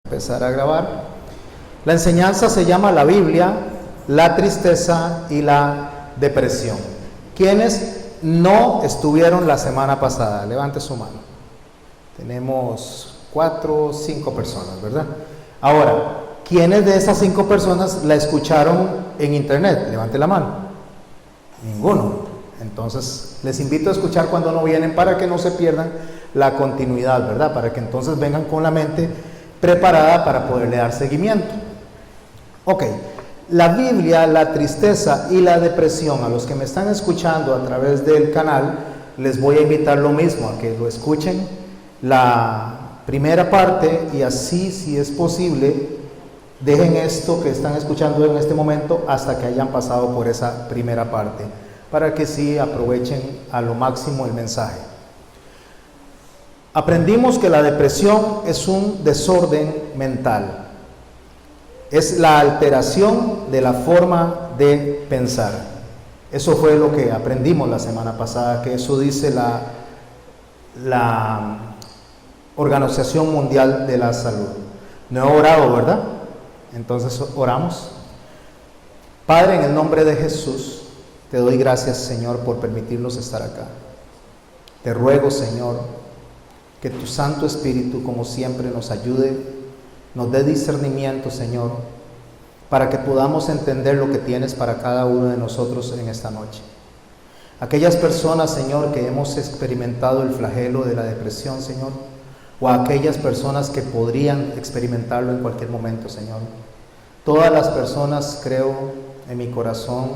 Empezar a grabar. La enseñanza se llama la Biblia, la tristeza y la depresión. ¿Quiénes no estuvieron la semana pasada? Levante su mano. Tenemos 4 o 5 personas, ¿verdad? Ahora, ¿quiénes de esas 5 personas la escucharon en internet? Levante la mano. Ninguno. Entonces, les invito a escuchar cuando no vienen para que no se pierdan la continuidad, ¿verdad? Para que entonces vengan con la mente preparada para poderle dar seguimiento. Ok, la Biblia, la tristeza y la depresión, a los que me están escuchando a través del canal, les voy a invitar lo mismo, a que lo escuchen la primera parte y así, si es posible, dejen esto que están escuchando en este momento hasta que hayan pasado por esa primera parte, para que sí aprovechen a lo máximo el mensaje. Aprendimos que la depresión es un desorden mental. Es la alteración de la forma de pensar. Eso fue lo que aprendimos la semana pasada, que eso dice la Organización Mundial de la Salud. No he orado, ¿verdad? Entonces oramos. Padre, en el nombre de Jesús, te doy gracias, Señor, por permitirnos estar acá. Te ruego, Señor, que tu Santo Espíritu, como siempre, nos ayude, nos dé discernimiento, Señor, para que podamos entender lo que tienes para cada uno de nosotros en esta noche. Aquellas personas, Señor, que hemos experimentado el flagelo de la depresión, Señor, o aquellas personas que podrían experimentarlo en cualquier momento, Señor. Todas las personas, creo en mi corazón,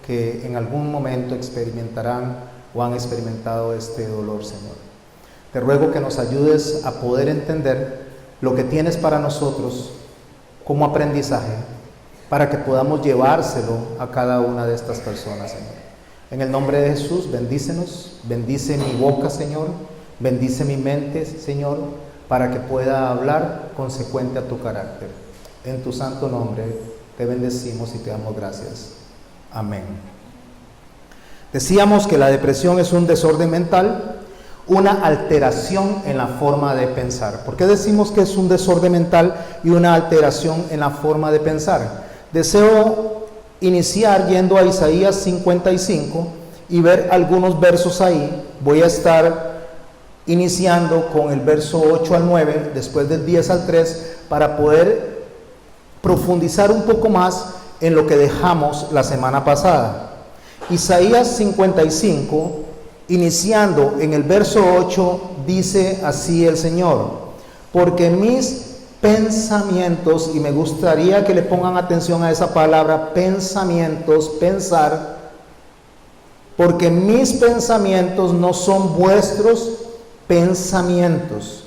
que en algún momento experimentarán o han experimentado este dolor, Señor. Te ruego que nos ayudes a poder entender lo que tienes para nosotros como aprendizaje, para que podamos llevárselo a cada una de estas personas, Señor. En el nombre de Jesús, bendícenos, bendice mi boca, Señor, bendice mi mente, Señor, para que pueda hablar consecuente a tu carácter. En tu santo nombre te bendecimos y te damos gracias. Amén. Decíamos que la depresión es un desorden mental, una alteración en la forma de pensar. ¿Por qué decimos que es un desorden mental y una alteración en la forma de pensar? Deseo iniciar yendo a Isaías 55 y ver algunos versos ahí. Voy a estar iniciando con el verso 8 al 9, después del 10 al 3, para poder profundizar un poco más en lo que dejamos la semana pasada. Isaías 55, iniciando en el verso 8, dice así el Señor: porque mis pensamientos, y me gustaría que le pongan atención a esa palabra, pensamientos, pensar, porque mis pensamientos no son vuestros pensamientos,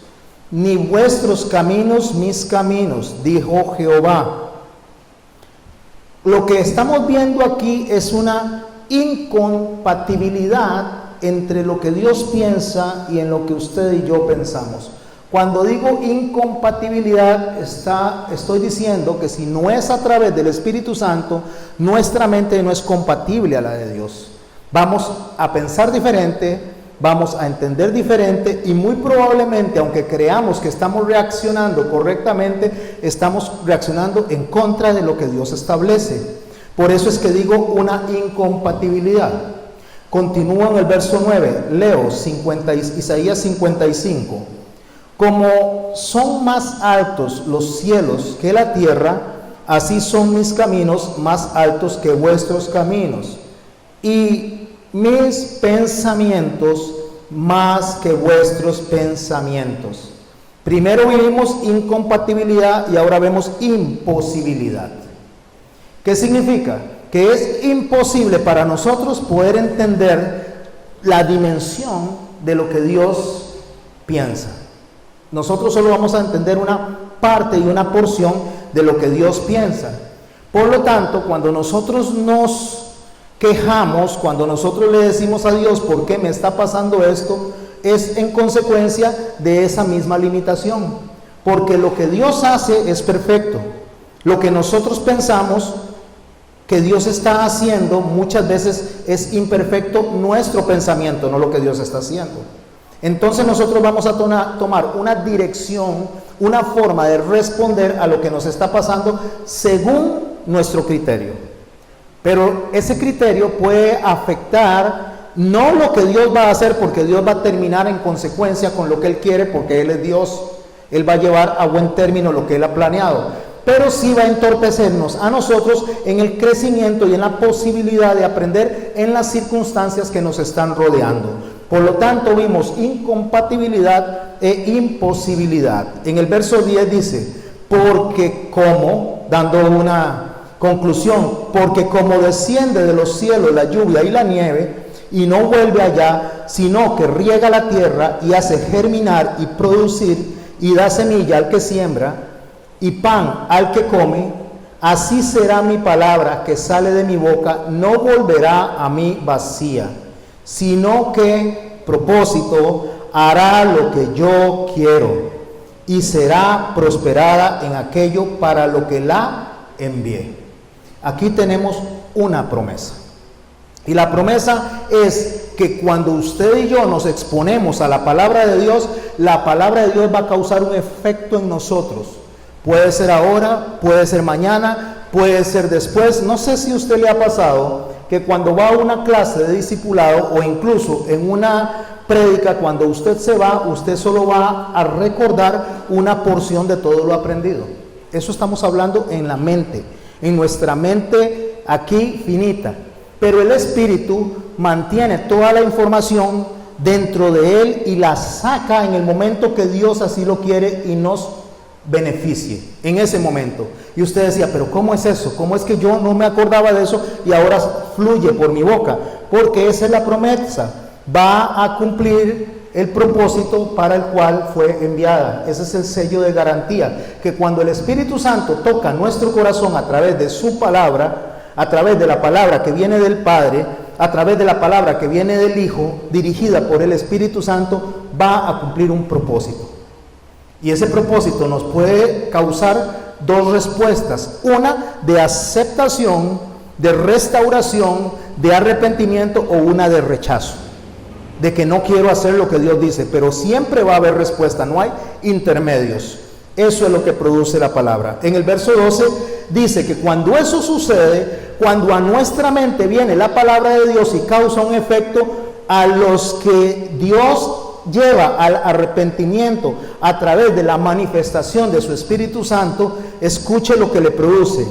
ni vuestros caminos mis caminos, dijo Jehová. Lo que estamos viendo aquí es una incompatibilidad entre lo que Dios piensa y en lo que usted y yo pensamos. Cuando digo incompatibilidad, estoy diciendo que si no es a través del Espíritu Santo, nuestra mente no es compatible a la de Dios. Vamos a pensar diferente, vamos a entender diferente y muy probablemente, aunque creamos que estamos reaccionando correctamente, estamos reaccionando en contra de lo que Dios establece. Por eso es que digo una incompatibilidad. Continúa en el verso 9, leo Isaías 55. Como son más altos los cielos que la tierra, así son mis caminos más altos que vuestros caminos, y mis pensamientos más que vuestros pensamientos. Primero vimos incompatibilidad y ahora vemos imposibilidad. ¿Qué significa? Que es imposible para nosotros poder entender la dimensión de lo que Dios piensa. Nosotros solo vamos a entender una parte y una porción de lo que Dios piensa. Por lo tanto, cuando nosotros nos quejamos, cuando nosotros le decimos a Dios ¿por qué me está pasando esto?, es en consecuencia de esa misma limitación. Porque lo que Dios hace es perfecto. Lo que nosotros pensamos que Dios está haciendo muchas veces es imperfecto, nuestro pensamiento, no lo que Dios está haciendo. Entonces nosotros vamos a tomar una dirección, una forma de responder a lo que nos está pasando según nuestro criterio. Pero ese criterio puede afectar no lo que Dios va a hacer, porque Dios va a terminar en consecuencia con lo que Él quiere, porque Él es Dios. Él va a llevar a buen término lo que Él ha planeado, pero sí va a entorpecernos a nosotros en el crecimiento y en la posibilidad de aprender en las circunstancias que nos están rodeando. Por lo tanto, vimos incompatibilidad e imposibilidad. En el verso 10 dice, porque como, dando una conclusión, porque como desciende de los cielos la lluvia y la nieve, y no vuelve allá, sino que riega la tierra y hace germinar y producir, y da semilla al que siembra, y pan al que come, así será mi palabra que sale de mi boca, no volverá a mí vacía, sino que, propósito, hará lo que yo quiero, y será prosperada en aquello para lo que la envié. Aquí tenemos una promesa. Y la promesa es que cuando usted y yo nos exponemos a la palabra de Dios, la palabra de Dios va a causar un efecto en nosotros. Puede ser ahora, puede ser mañana, puede ser después. No sé si a usted le ha pasado que cuando va a una clase de discipulado o incluso en una prédica, cuando usted se va, usted solo va a recordar una porción de todo lo aprendido. Eso estamos hablando en la mente, en nuestra mente aquí finita. Pero el Espíritu mantiene toda la información dentro de Él y la saca en el momento que Dios así lo quiere y nos beneficie en ese momento. Y usted decía, pero ¿cómo es eso? ¿Cómo es que yo no me acordaba de eso y ahora fluye por mi boca? Porque esa es la promesa. Va a cumplir el propósito para el cual fue enviada. Ese es el sello de garantía, que cuando el Espíritu Santo toca nuestro corazón a través de su palabra, a través de la palabra que viene del Padre, a través de la palabra que viene del Hijo, dirigida por el Espíritu Santo, va a cumplir un propósito. Y ese propósito nos puede causar dos respuestas: una de aceptación, de restauración, de arrepentimiento, o una de rechazo, de que no quiero hacer lo que Dios dice. Pero siempre va a haber respuesta, no hay intermedios. Eso es lo que produce la palabra. En el verso 12 dice que cuando eso sucede, cuando a nuestra mente viene la palabra de Dios y causa un efecto, a los que Dios lleva al arrepentimiento a través de la manifestación de su Espíritu Santo, escuche lo que le produce: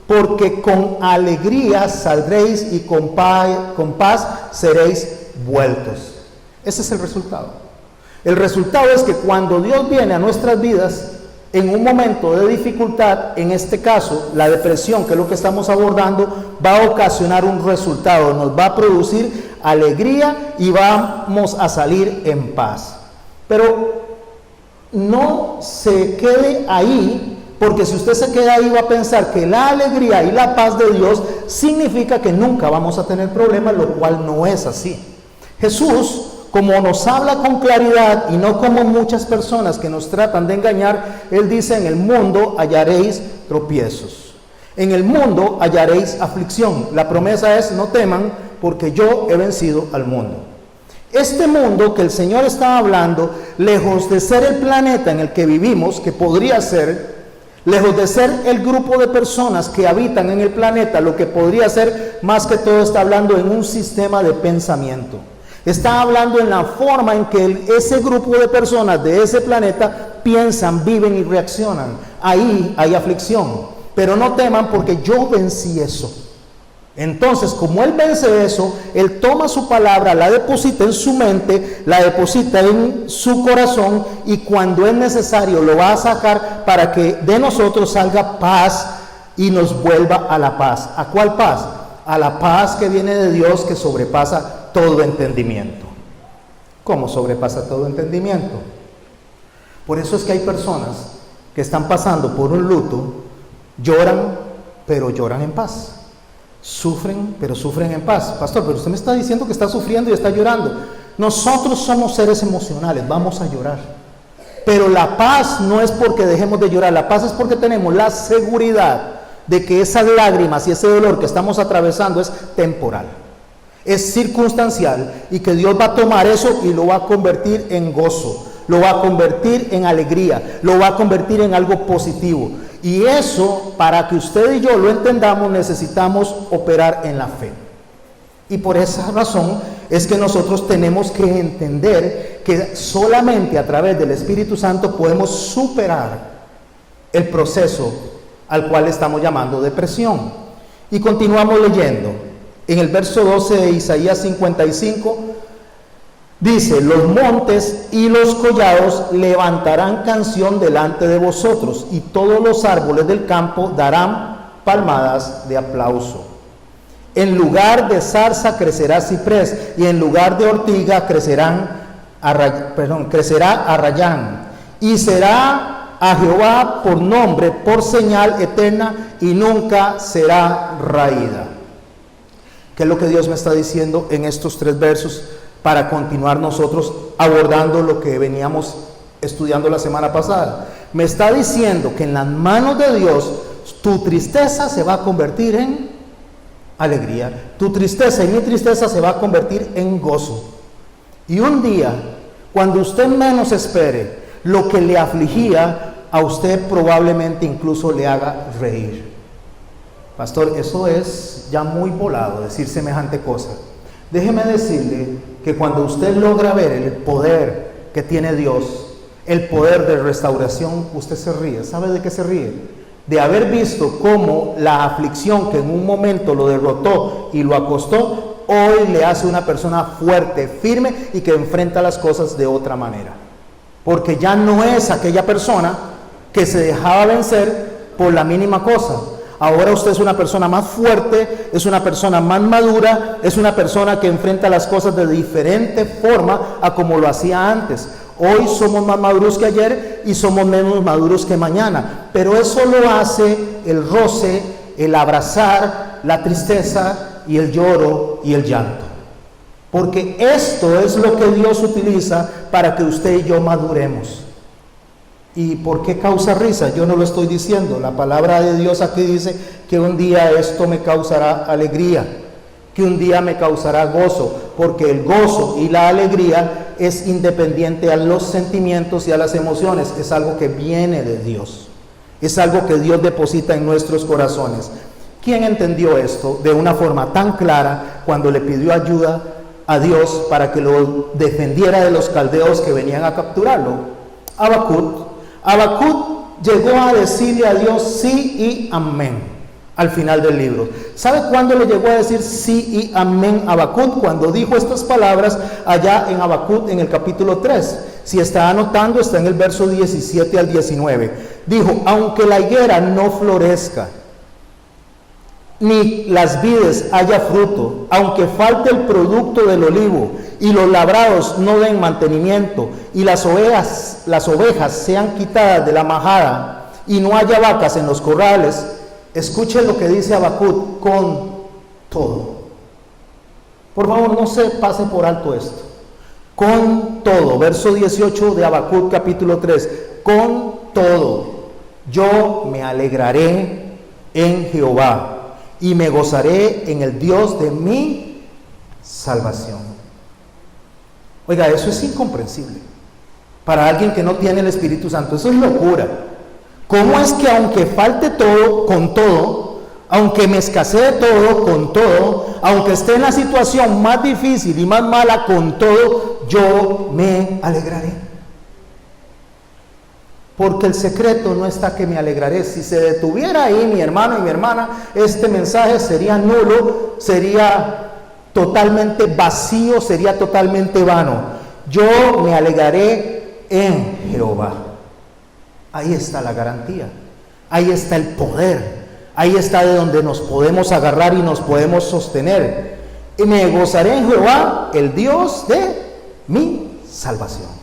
porque con alegría saldréis y con paz seréis vueltos. Ese es el resultado. El resultado es que cuando Dios viene a nuestras vidas en un momento de dificultad, en este caso la depresión, que es lo que estamos abordando, va a ocasionar un resultado, nos va a producir alegría y vamos a salir en paz. Pero no se quede ahí, porque si usted se queda ahí va a pensar que la alegría y la paz de Dios significa que nunca vamos a tener problemas, lo cual no es así. Jesús, como nos habla con claridad y no como muchas personas que nos tratan de engañar, Él dice: en el mundo hallaréis tropiezos, en el mundo hallaréis aflicción. La promesa es: no teman, porque yo he vencido al mundo. Este mundo que el Señor está hablando, lejos de ser el planeta en el que vivimos, que podría ser, lejos de ser el grupo de personas que habitan en el planeta, lo que podría ser, más que todo está hablando en un sistema de pensamiento. Está hablando en la forma en que ese grupo de personas de ese planeta piensan, viven y reaccionan. Ahí hay aflicción, pero no teman, porque yo vencí eso. Entonces, como Él vence eso, Él toma su palabra, la deposita en su mente, la deposita en su corazón, y cuando es necesario lo va a sacar para que de nosotros salga paz y nos vuelva a la paz. ¿A cuál paz? A la paz que viene de Dios, que sobrepasa todo entendimiento. ¿Cómo sobrepasa todo entendimiento? Por eso es que hay personas que están pasando por un luto, lloran, pero lloran en paz. Sufren, pero sufren en paz. Pastor, pero usted me está diciendo que está sufriendo y está llorando. Nosotros somos seres emocionales, vamos a llorar. Pero la paz no es porque dejemos de llorar, la paz es porque tenemos la seguridad de que esas lágrimas y ese dolor que estamos atravesando es temporal, es circunstancial, y que Dios va a tomar eso y lo va a convertir en gozo, lo va a convertir en alegría, lo va a convertir en algo positivo. Y eso, para que usted y yo lo entendamos, necesitamos operar en la fe. Y por esa razón es que nosotros tenemos que entender que solamente a través del Espíritu Santo podemos superar el proceso al cual estamos llamando depresión. Y continuamos leyendo. En el verso 12 de Isaías 55 dice: los montes y los collados levantarán canción delante de vosotros, y todos los árboles del campo darán palmadas de aplauso. En lugar de zarza crecerá ciprés, y en lugar de ortiga crecerá arrayán, y será a Jehová por nombre, por señal eterna, y nunca será raída. ¿Qué es lo que Dios me está diciendo en estos 3 versos para continuar nosotros abordando lo que veníamos estudiando la semana pasada? Me está diciendo que en las manos de Dios tu tristeza se va a convertir en alegría. Tu tristeza y mi tristeza se va a convertir en gozo. Y un día, cuando usted menos espere, lo que le afligía a usted probablemente incluso le haga reír. Pastor, eso es ya muy volado decir semejante cosa. Déjeme decirle que cuando usted logra ver el poder que tiene Dios, el poder de restauración, usted se ríe. ¿Sabe de qué se ríe? De haber visto cómo la aflicción que en un momento lo derrotó y lo acostó, hoy le hace una persona fuerte, firme y que enfrenta las cosas de otra manera. Porque ya no es aquella persona que se dejaba vencer por la mínima cosa. Ahora usted es una persona más fuerte, es una persona más madura, es una persona que enfrenta las cosas de diferente forma a como lo hacía antes. Hoy somos más maduros que ayer y somos menos maduros que mañana. Pero eso lo hace el roce, el abrazar, la tristeza y el lloro y el llanto. Porque esto es lo que Dios utiliza para que usted y yo maduremos. ¿Y por qué causa risa? Yo no lo estoy diciendo. La palabra de Dios aquí dice que un día esto me causará alegría, que un día me causará gozo, porque el gozo y la alegría es independiente a los sentimientos y a las emociones. Es algo que viene de Dios. Es algo que Dios deposita en nuestros corazones. ¿Quién entendió esto de una forma tan clara cuando le pidió ayuda a Dios para que lo defendiera de los caldeos que venían a capturarlo? Habacuc. Habacuc llegó a decirle a Dios sí y amén al final del libro. ¿Sabe cuándo le llegó a decir sí y amén a Habacuc? Cuando dijo estas palabras allá en Habacuc en el capítulo 3. Si está anotando, está en el verso 17 al 19. Dijo: aunque la higuera no florezca, ni las vides haya fruto, aunque falte el producto del olivo, y los labrados no den mantenimiento, y las ovejas sean quitadas de la majada, y no haya vacas en los corrales, escuchen lo que dice Habacuc: con todo. Por favor, no se pase por alto esto. Con todo, verso 18 de Habacuc capítulo 3, con todo, yo me alegraré en Jehová, y me gozaré en el Dios de mi salvación. Oiga, eso es incomprensible para alguien que no tiene el Espíritu Santo. Eso es locura. ¿Cómo es que aunque falte todo, con todo, aunque me escasee todo, con todo, aunque esté en la situación más difícil y más mala, con todo, yo me alegraré? Porque el secreto no está que me alegraré. Si se detuviera ahí, mi hermano y mi hermana, este mensaje sería nulo, sería totalmente vacío, sería totalmente vano. Yo me alegraré en Jehová. Ahí está la garantía, ahí está el poder, ahí está de donde nos podemos agarrar y nos podemos sostener. Y me gozaré en Jehová, el Dios de mi salvación.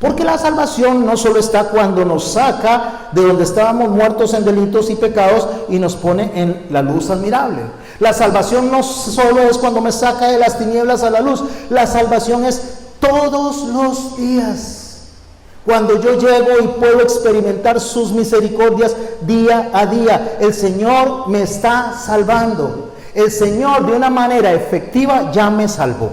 Porque la salvación no solo está cuando nos saca de donde estábamos muertos en delitos y pecados y nos pone en la luz admirable. La salvación no solo es cuando me saca de las tinieblas a la luz. La salvación es todos los días. Cuando yo llego y puedo experimentar sus misericordias día a día. El Señor me está salvando. El Señor de una manera efectiva ya me salvó.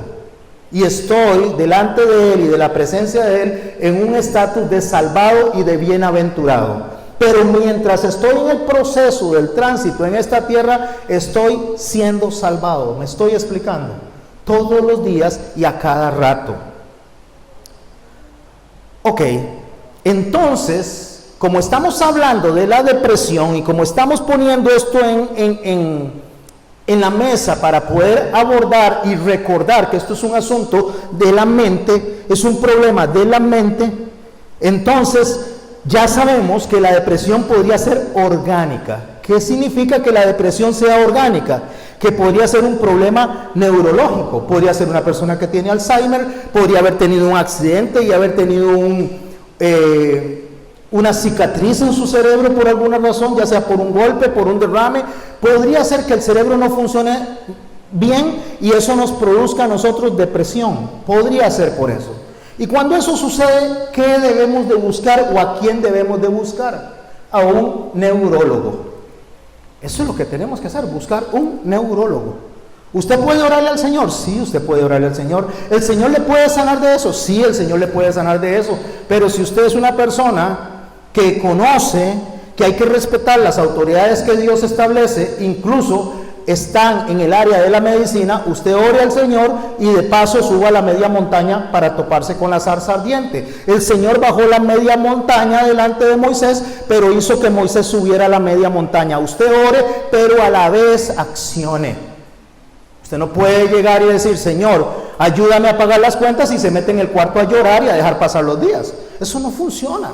y estoy delante de Él y de la presencia de Él en un estatus de salvado y de bienaventurado. Pero mientras estoy en el proceso del tránsito en esta tierra, estoy siendo salvado. Me estoy explicando. Todos los días y a cada rato. Ok, entonces, como estamos hablando de la depresión y como estamos poniendo esto en la mesa para poder abordar y recordar que esto es un asunto de la mente, es un problema de la mente, entonces ya sabemos que la depresión podría ser orgánica. ¿Qué significa que la depresión sea orgánica? Que podría ser un problema neurológico, podría ser una persona que tiene Alzheimer, podría haber tenido un accidente y haber tenido una cicatriz en su cerebro por alguna razón, ya sea por un golpe, por un derrame. Podría ser que el cerebro no funcione bien y eso nos produzca a nosotros depresión. Podría ser por eso. Y cuando eso sucede, ¿qué debemos de buscar o a quién debemos de buscar? A un neurólogo. Eso es lo que tenemos que hacer, buscar un neurólogo. ¿Usted puede orarle al Señor? Sí, usted puede orarle al Señor. ¿El Señor le puede sanar de eso? Sí, el Señor le puede sanar de eso. Pero si usted es una persona que conoce que hay que respetar las autoridades que Dios establece, incluso están en el área de la medicina, usted ore al Señor y de paso suba a la media montaña para toparse con la zarza ardiente. El Señor bajó la media montaña delante de Moisés, pero hizo que Moisés subiera a la media montaña. Usted ore, pero a la vez accione. Usted no puede llegar y decir, Señor, ayúdame a pagar las cuentas, y se mete en el cuarto a llorar y a dejar pasar los días. Eso no funciona.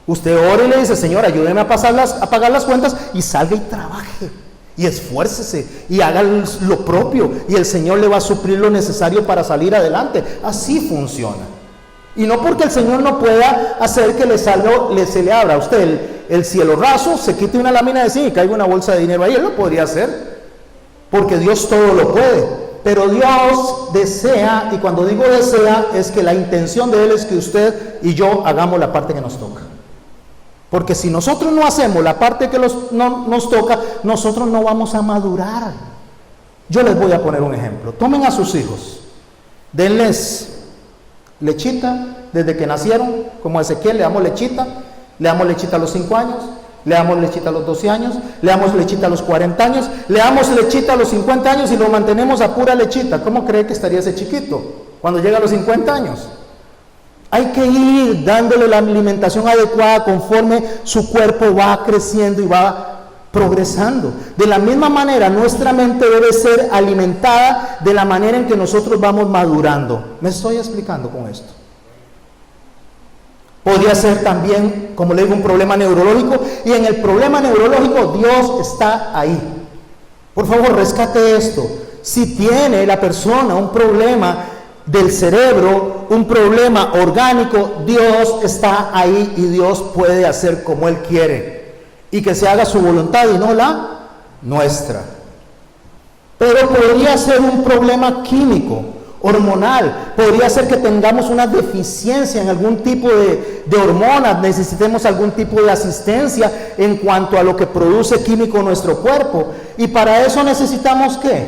Usted ore y le dice, Señor, ayúdeme a pagar las cuentas, y salga y trabaje. Y esfuércese y haga lo propio, y el Señor le va a suplir lo necesario para salir adelante. Así funciona. Y no porque el Señor no pueda hacer que se le abra a usted el cielo raso, se quite una lámina de zinc y caiga una bolsa de dinero ahí. Él lo podría hacer, porque Dios todo lo puede. Pero Dios desea, y cuando digo desea, es que la intención de Él es que usted y yo hagamos la parte que nos toca. Porque si nosotros no hacemos la parte que nos toca, nosotros no vamos a madurar. Yo les voy a poner un ejemplo. Tomen a sus hijos, denles lechita desde que nacieron, como a Ezequiel le damos lechita a los 5 años, le damos lechita a los 12 años, le damos lechita a los 40 años, le damos lechita a los 50 años y lo mantenemos a pura lechita. ¿Cómo cree que estaría ese chiquito cuando llega a los 50 años? Hay que ir dándole la alimentación adecuada conforme su cuerpo va creciendo y va progresando. De la misma manera, nuestra mente debe ser alimentada de la manera en que nosotros vamos madurando. ¿Me estoy explicando con esto? Podría ser también, como le digo, un problema neurológico, y en el problema neurológico Dios está ahí. Por favor, rescate esto. Si tiene la persona un problema del cerebro, un problema orgánico, Dios está ahí y Dios puede hacer como Él quiere y que se haga su voluntad y no la nuestra. Pero podría ser un problema químico, hormonal, podría ser que tengamos una deficiencia en algún tipo de hormonas, necesitemos algún tipo de asistencia en cuanto a lo que produce químico nuestro cuerpo, y para eso necesitamos ¿qué?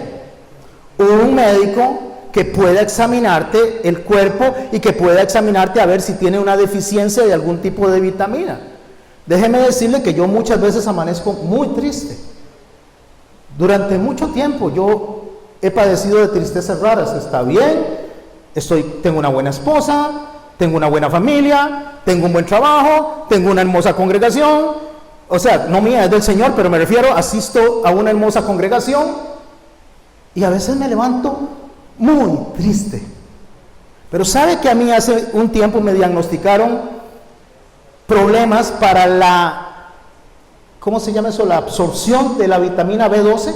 Un médico que pueda examinarte el cuerpo y que pueda examinarte a ver si tiene una deficiencia de algún tipo de vitamina. Déjeme decirle que yo muchas veces amanezco muy triste. Durante mucho tiempo yo he padecido de tristezas raras. Está bien, tengo una buena esposa, tengo una buena familia, tengo un buen trabajo, tengo una hermosa congregación. O sea, no mía, es del Señor, pero me refiero, asisto a una hermosa congregación y a veces me levanto muy triste. Pero sabe que a mí hace un tiempo me diagnosticaron problemas para la, ¿cómo se llama eso? La absorción de la vitamina B12.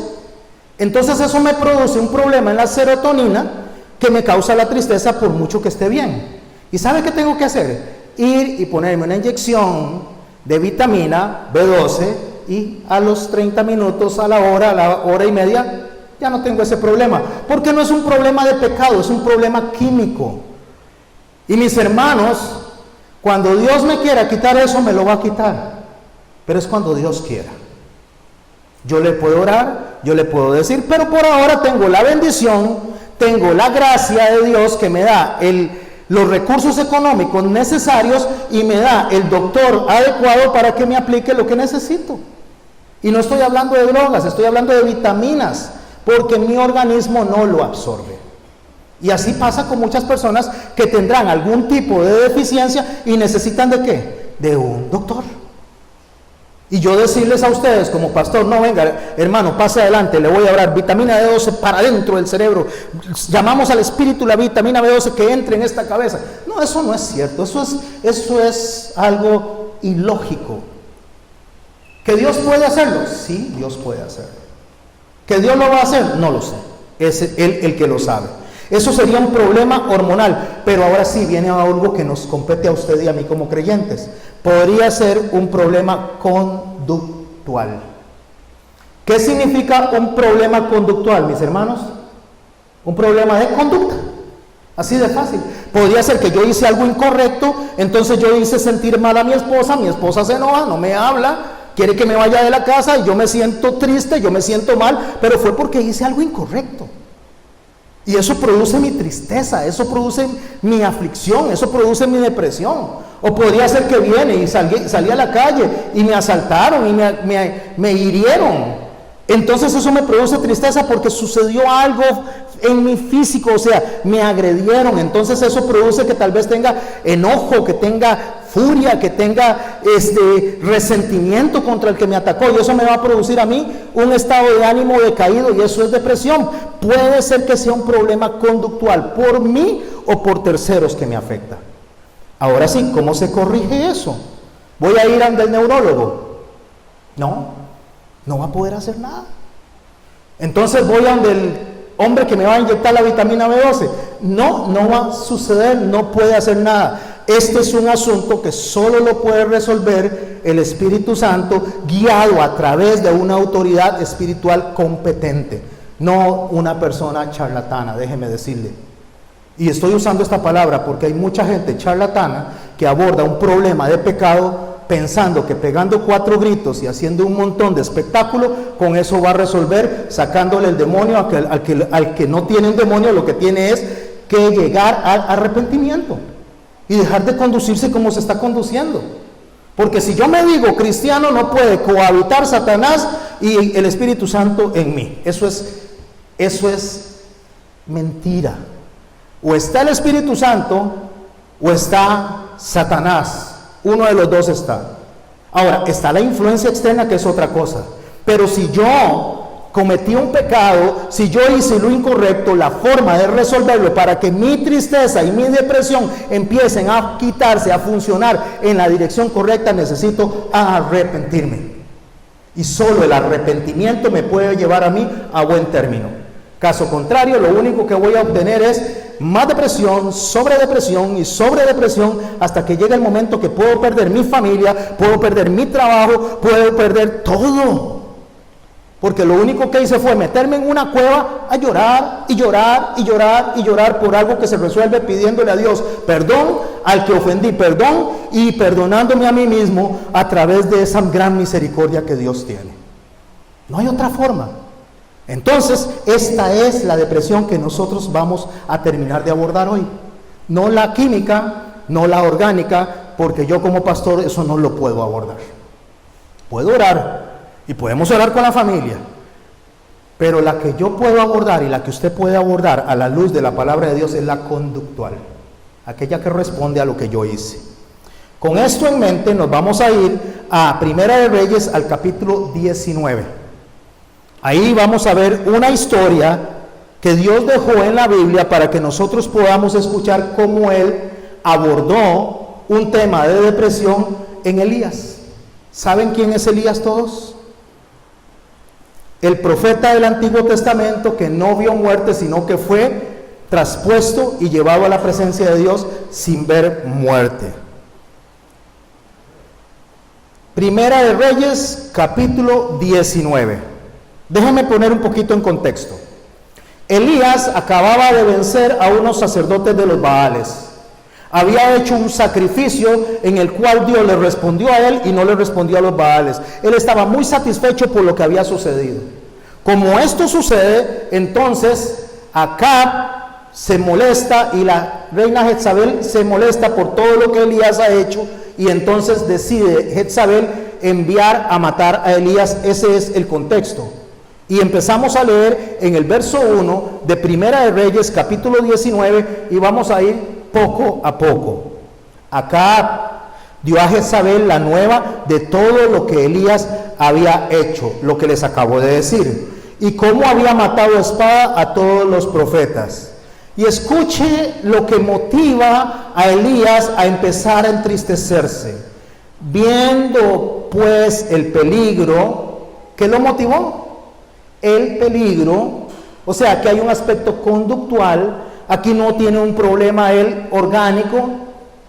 Entonces eso me produce un problema en la serotonina que me causa la tristeza por mucho que esté bien. ¿Y sabe qué tengo que hacer? Ir y ponerme una inyección de vitamina B12 y a los 30 minutos, a la hora y media, ya no tengo ese problema, porque no es un problema de pecado, es un problema químico. Y mis hermanos, cuando Dios me quiera quitar eso, me lo va a quitar, pero es cuando Dios quiera. Yo le puedo orar, yo le puedo decir, pero por ahora tengo la bendición, tengo la gracia de Dios que me da los recursos económicos necesarios y me da el doctor adecuado para que me aplique lo que necesito. Y no estoy hablando de drogas, estoy hablando de vitaminas, porque mi organismo no lo absorbe. Y así pasa con muchas personas que tendrán algún tipo de deficiencia y necesitan ¿de qué? De un doctor. Y yo decirles a ustedes como pastor, no, venga hermano, pase adelante, le voy a hablar vitamina B12 para dentro del cerebro, llamamos al espíritu la vitamina B12 que entre en esta cabeza. No, eso no es cierto, eso es algo ilógico. ¿Que Dios puede hacerlo? Sí, Dios puede hacerlo. ¿Que Dios lo va a hacer? No lo sé, es Él el que lo sabe. Eso sería un problema hormonal, pero ahora sí viene algo que nos compete a usted y a mí como creyentes. Podría ser un problema conductual. ¿Qué significa un problema conductual, mis hermanos? Un problema de conducta, así de fácil. Podría ser que yo hice algo incorrecto, entonces yo hice sentir mal a mi esposa se enoja, no me habla, quiere que me vaya de la casa y yo me siento triste, yo me siento mal, pero fue porque hice algo incorrecto. Y eso produce mi tristeza, eso produce mi aflicción, eso produce mi depresión. O podría ser que viene y salí a la calle y me asaltaron y me hirieron. Entonces eso me produce tristeza porque sucedió algo en mi físico, o sea, me agredieron. Entonces eso produce que tal vez tenga enojo, que tenga furia, que tenga resentimiento contra el que me atacó, y eso me va a producir a mí un estado de ánimo decaído, y eso es depresión. Puede ser que sea un problema conductual por mí o por terceros que me afecta. Ahora sí, ¿cómo se corrige eso? ¿Voy a ir ante el neurólogo? No va a poder hacer nada. Entonces voy a donde el hombre que me va a inyectar la vitamina B12. No va a suceder, no puede hacer nada. Este es un asunto que solo lo puede resolver el Espíritu Santo, guiado a través de una autoridad espiritual competente, no una persona charlatana, déjeme decirle. Y estoy usando esta palabra porque hay mucha gente charlatana que aborda un problema de pecado pensando que pegando 4 gritos y haciendo un montón de espectáculo, con eso va a resolver, sacándole el demonio al que no tiene un demonio. Lo que tiene es que llegar al arrepentimiento y dejar de conducirse como se está conduciendo. Porque si yo me digo cristiano, no puede cohabitar Satanás y el Espíritu Santo en mí. Eso es mentira. O está el Espíritu Santo o está Satanás. Uno de los dos está. Ahora, está la influencia externa, que es otra cosa. Pero si yo cometí un pecado, si yo hice lo incorrecto, la forma de resolverlo para que mi tristeza y mi depresión empiecen a quitarse, a funcionar en la dirección correcta, necesito arrepentirme. Y solo el arrepentimiento me puede llevar a mí a buen término. Caso contrario, lo único que voy a obtener es más depresión, sobredepresión y sobredepresión, hasta que llegue el momento que puedo perder mi familia, puedo perder mi trabajo, puedo perder todo. Porque lo único que hice fue meterme en una cueva a llorar y llorar y llorar y llorar por algo que se resuelve pidiéndole a Dios perdón al que ofendí, perdón, y perdonándome a mí mismo a través de esa gran misericordia que Dios tiene. No hay otra forma. Entonces, esta es la depresión que nosotros vamos a terminar de abordar hoy. No la química, no la orgánica, porque yo como pastor eso no lo puedo abordar. Puedo orar y podemos orar con la familia, pero la que yo puedo abordar y la que usted puede abordar a la luz de la palabra de Dios es la conductual, aquella que responde a lo que yo hice. Con esto en mente nos vamos a ir a Primera de Reyes, al capítulo 19. Ahí vamos a ver una historia que Dios dejó en la Biblia para que nosotros podamos escuchar cómo Él abordó un tema de depresión en Elías. ¿Saben quién es Elías todos? El profeta del Antiguo Testamento que no vio muerte, sino que fue traspuesto y llevado a la presencia de Dios sin ver muerte. Primera de Reyes, capítulo 19. Déjenme poner un poquito en contexto. Elías acababa de vencer a unos sacerdotes de los Baales. Había hecho un sacrificio en el cual Dios le respondió a él y no le respondió a los Baales. Él estaba muy satisfecho por lo que había sucedido. Como esto sucede, entonces Acab se molesta y la reina Jezabel se molesta por todo lo que Elías ha hecho, y entonces decide Jezabel enviar a matar a Elías. Ese es el contexto. Y empezamos a leer en el verso 1 de Primera de Reyes, capítulo 19, y vamos a ir poco a poco. Acab dio a Jezabel la nueva de todo lo que Elías había hecho, lo que les acabo de decir, y cómo había matado a espada a todos los profetas. Y escuche lo que motiva a Elías a empezar a entristecerse. Viendo pues el peligro, ¿qué lo motivó? El peligro, o sea que hay un aspecto conductual. Aquí no tiene un problema él orgánico,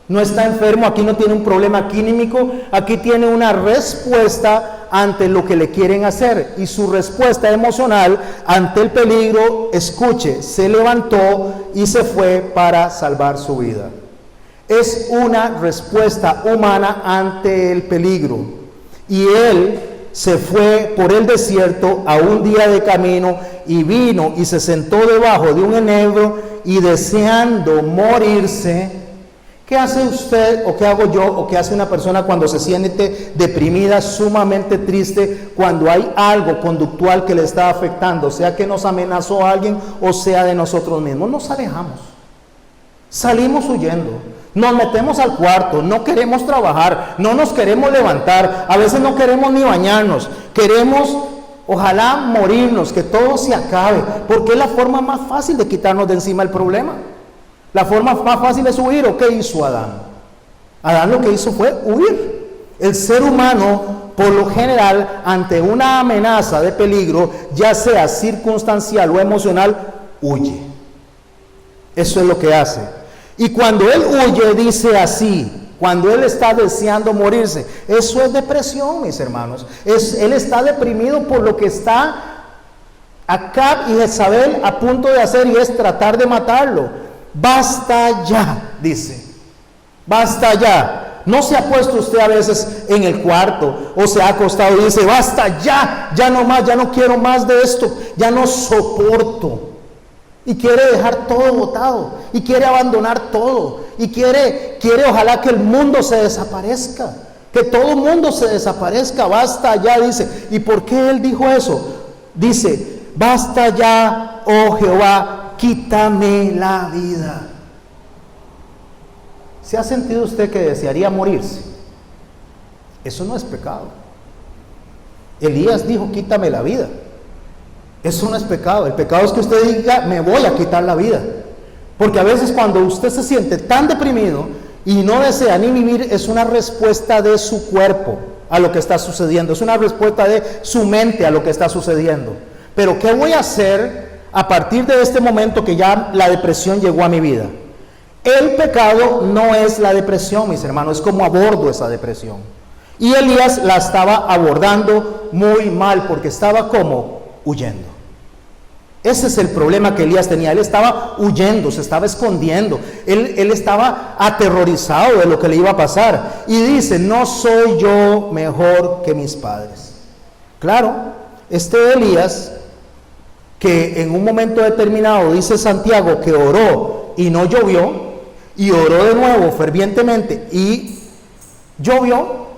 no está enfermo, aquí no tiene un problema químico, aquí tiene una respuesta ante lo que le quieren hacer, y su respuesta emocional ante el peligro, escuche, se levantó y se fue para salvar su vida. Es una respuesta humana ante el peligro, y él se fue por el desierto a un día de camino, y vino y se sentó debajo de un enebro, y deseando morirse. ¿Qué hace usted o qué hago yo o qué hace una persona cuando se siente deprimida, sumamente triste, cuando hay algo conductual que le está afectando, sea que nos amenazó a alguien o sea de nosotros mismos? Nos alejamos, salimos huyendo, nos metemos al cuarto, no queremos trabajar, no nos queremos levantar, a veces no queremos ni bañarnos, queremos ojalá morirnos, que todo se acabe, porque es la forma más fácil de quitarnos de encima el problema. La forma más fácil es huir. ¿O qué hizo Adán? Adán lo que hizo fue huir. El ser humano, por lo general, ante una amenaza de peligro, ya sea circunstancial o emocional, huye. Eso es lo que hace. Y cuando él huye, dice así, cuando él está deseando morirse, eso es depresión, mis hermanos. Él está deprimido por lo que está Acab y Jezabel a punto de hacer, y es tratar de matarlo. Basta ya, dice, basta ya. ¿No se ha puesto usted a veces en el cuarto o se ha acostado y dice, basta ya, ya no más, ya no quiero más de esto, ya no soporto? Y quiere dejar todo botado, y quiere abandonar todo, y quiere ojalá que el mundo se desaparezca, que todo el mundo se desaparezca. Basta ya, dice. ¿Y por qué él dijo eso? Dice, basta ya, oh Jehová, quítame la vida. ¿Se ha sentido usted que desearía morirse? Eso no es pecado. Elías dijo, quítame la vida. Eso no es pecado. El pecado es que usted diga, me voy a quitar la vida. Porque a veces cuando usted se siente tan deprimido y no desea ni vivir, es una respuesta de su cuerpo a lo que está sucediendo. Es una respuesta de su mente a lo que está sucediendo. Pero ¿qué voy a hacer a partir de este momento que ya la depresión llegó a mi vida? El pecado no es la depresión, mis hermanos, es como abordo esa depresión. Y Elías la estaba abordando muy mal, porque estaba como huyendo. Ese es el problema que Elías tenía. Él estaba huyendo, se estaba escondiendo. Él estaba aterrorizado de lo que le iba a pasar. Y dice, no soy yo mejor que mis padres. Claro, este Elías, que en un momento determinado, dice Santiago, que oró y no llovió, y oró de nuevo fervientemente y llovió.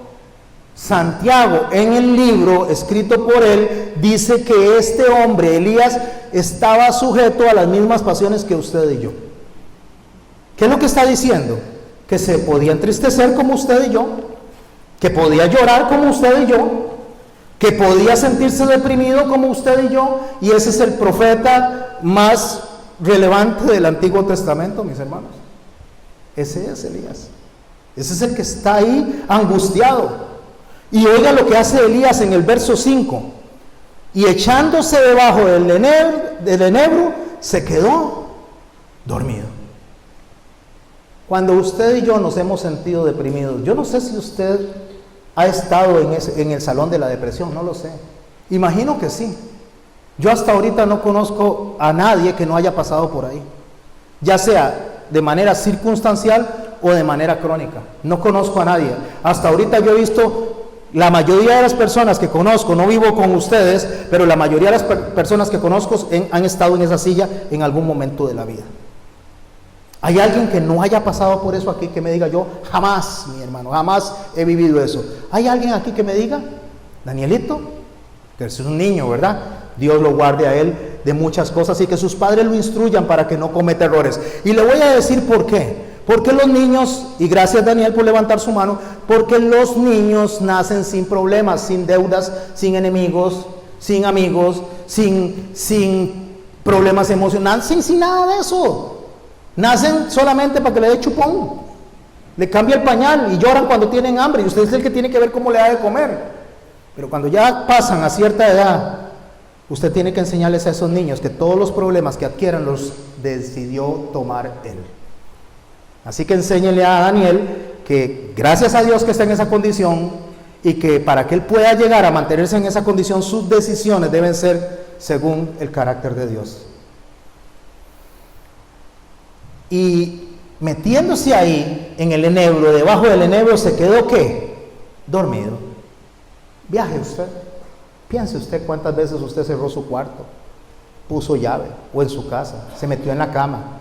Santiago, en el libro escrito por él, dice que este hombre, Elías, estaba sujeto a las mismas pasiones que usted y yo. ¿Qué es lo que está diciendo? Que se podía entristecer como usted y yo, que podía llorar como usted y yo, que podía sentirse deprimido como usted y yo, y ese es el profeta más relevante del Antiguo Testamento, mis hermanos. Ese es Elías. Ese es el que está ahí angustiado. Y oiga lo que hace Elías en el verso 5. Y echándose debajo del enebro, se quedó dormido. Cuando usted y yo nos hemos sentido deprimidos, yo no sé si usted ha estado en el salón de la depresión, no lo sé. Imagino que sí. Yo hasta ahorita no conozco a nadie que no haya pasado por ahí, ya sea de manera circunstancial o de manera crónica. No conozco a nadie. Hasta ahorita yo he visto la mayoría de las personas que conozco, no vivo con ustedes, pero la mayoría de las personas que conozco han estado en esa silla en algún momento de la vida. ¿Hay alguien que no haya pasado por eso aquí que me diga? Yo jamás, mi hermano, jamás he vivido eso. ¿Hay alguien aquí que me diga? Danielito, que es un niño, ¿verdad? Dios lo guarde a él de muchas cosas y que sus padres lo instruyan para que no cometa errores. Y le voy a decir por qué. Porque los niños, y gracias Daniel por levantar su mano, porque los niños nacen sin problemas, sin deudas, sin enemigos, sin amigos, sin problemas emocionales, sin nada de eso. Nacen solamente para que le dé chupón, le cambie el pañal y lloran cuando tienen hambre, y usted es el que tiene que ver cómo le da de comer. Pero cuando ya pasan a cierta edad, usted tiene que enseñarles a esos niños que todos los problemas que adquieran los decidió tomar él. Así que enséñele a Daniel que gracias a Dios que está en esa condición, y que para que él pueda llegar a mantenerse en esa condición, sus decisiones deben ser según el carácter de Dios. Y metiéndose ahí en el enebro, debajo del enebro, se quedó ¿qué? Dormido. Viaje usted, piense usted cuántas veces usted cerró su cuarto, puso llave, o en su casa, se metió en la cama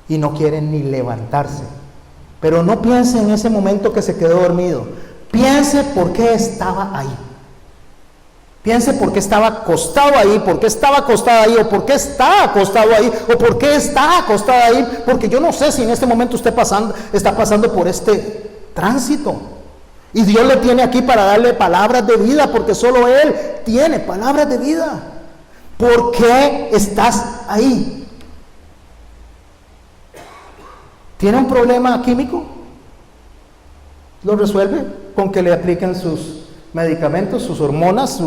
y no quiere ni levantarse. Pero no piense en ese momento que se quedó dormido, piense por qué estaba ahí. Piense por qué estaba acostado ahí, por qué estaba acostado ahí, o por qué está acostado ahí, o por qué está acostado ahí, porque yo no sé si en este momento usted está pasando por este tránsito. Y Dios le tiene aquí para darle palabras de vida, porque solo Él tiene palabras de vida. ¿Por qué estás ahí? ¿Tiene un problema químico? ¿Lo resuelve con que le apliquen sus medicamentos, sus hormonas,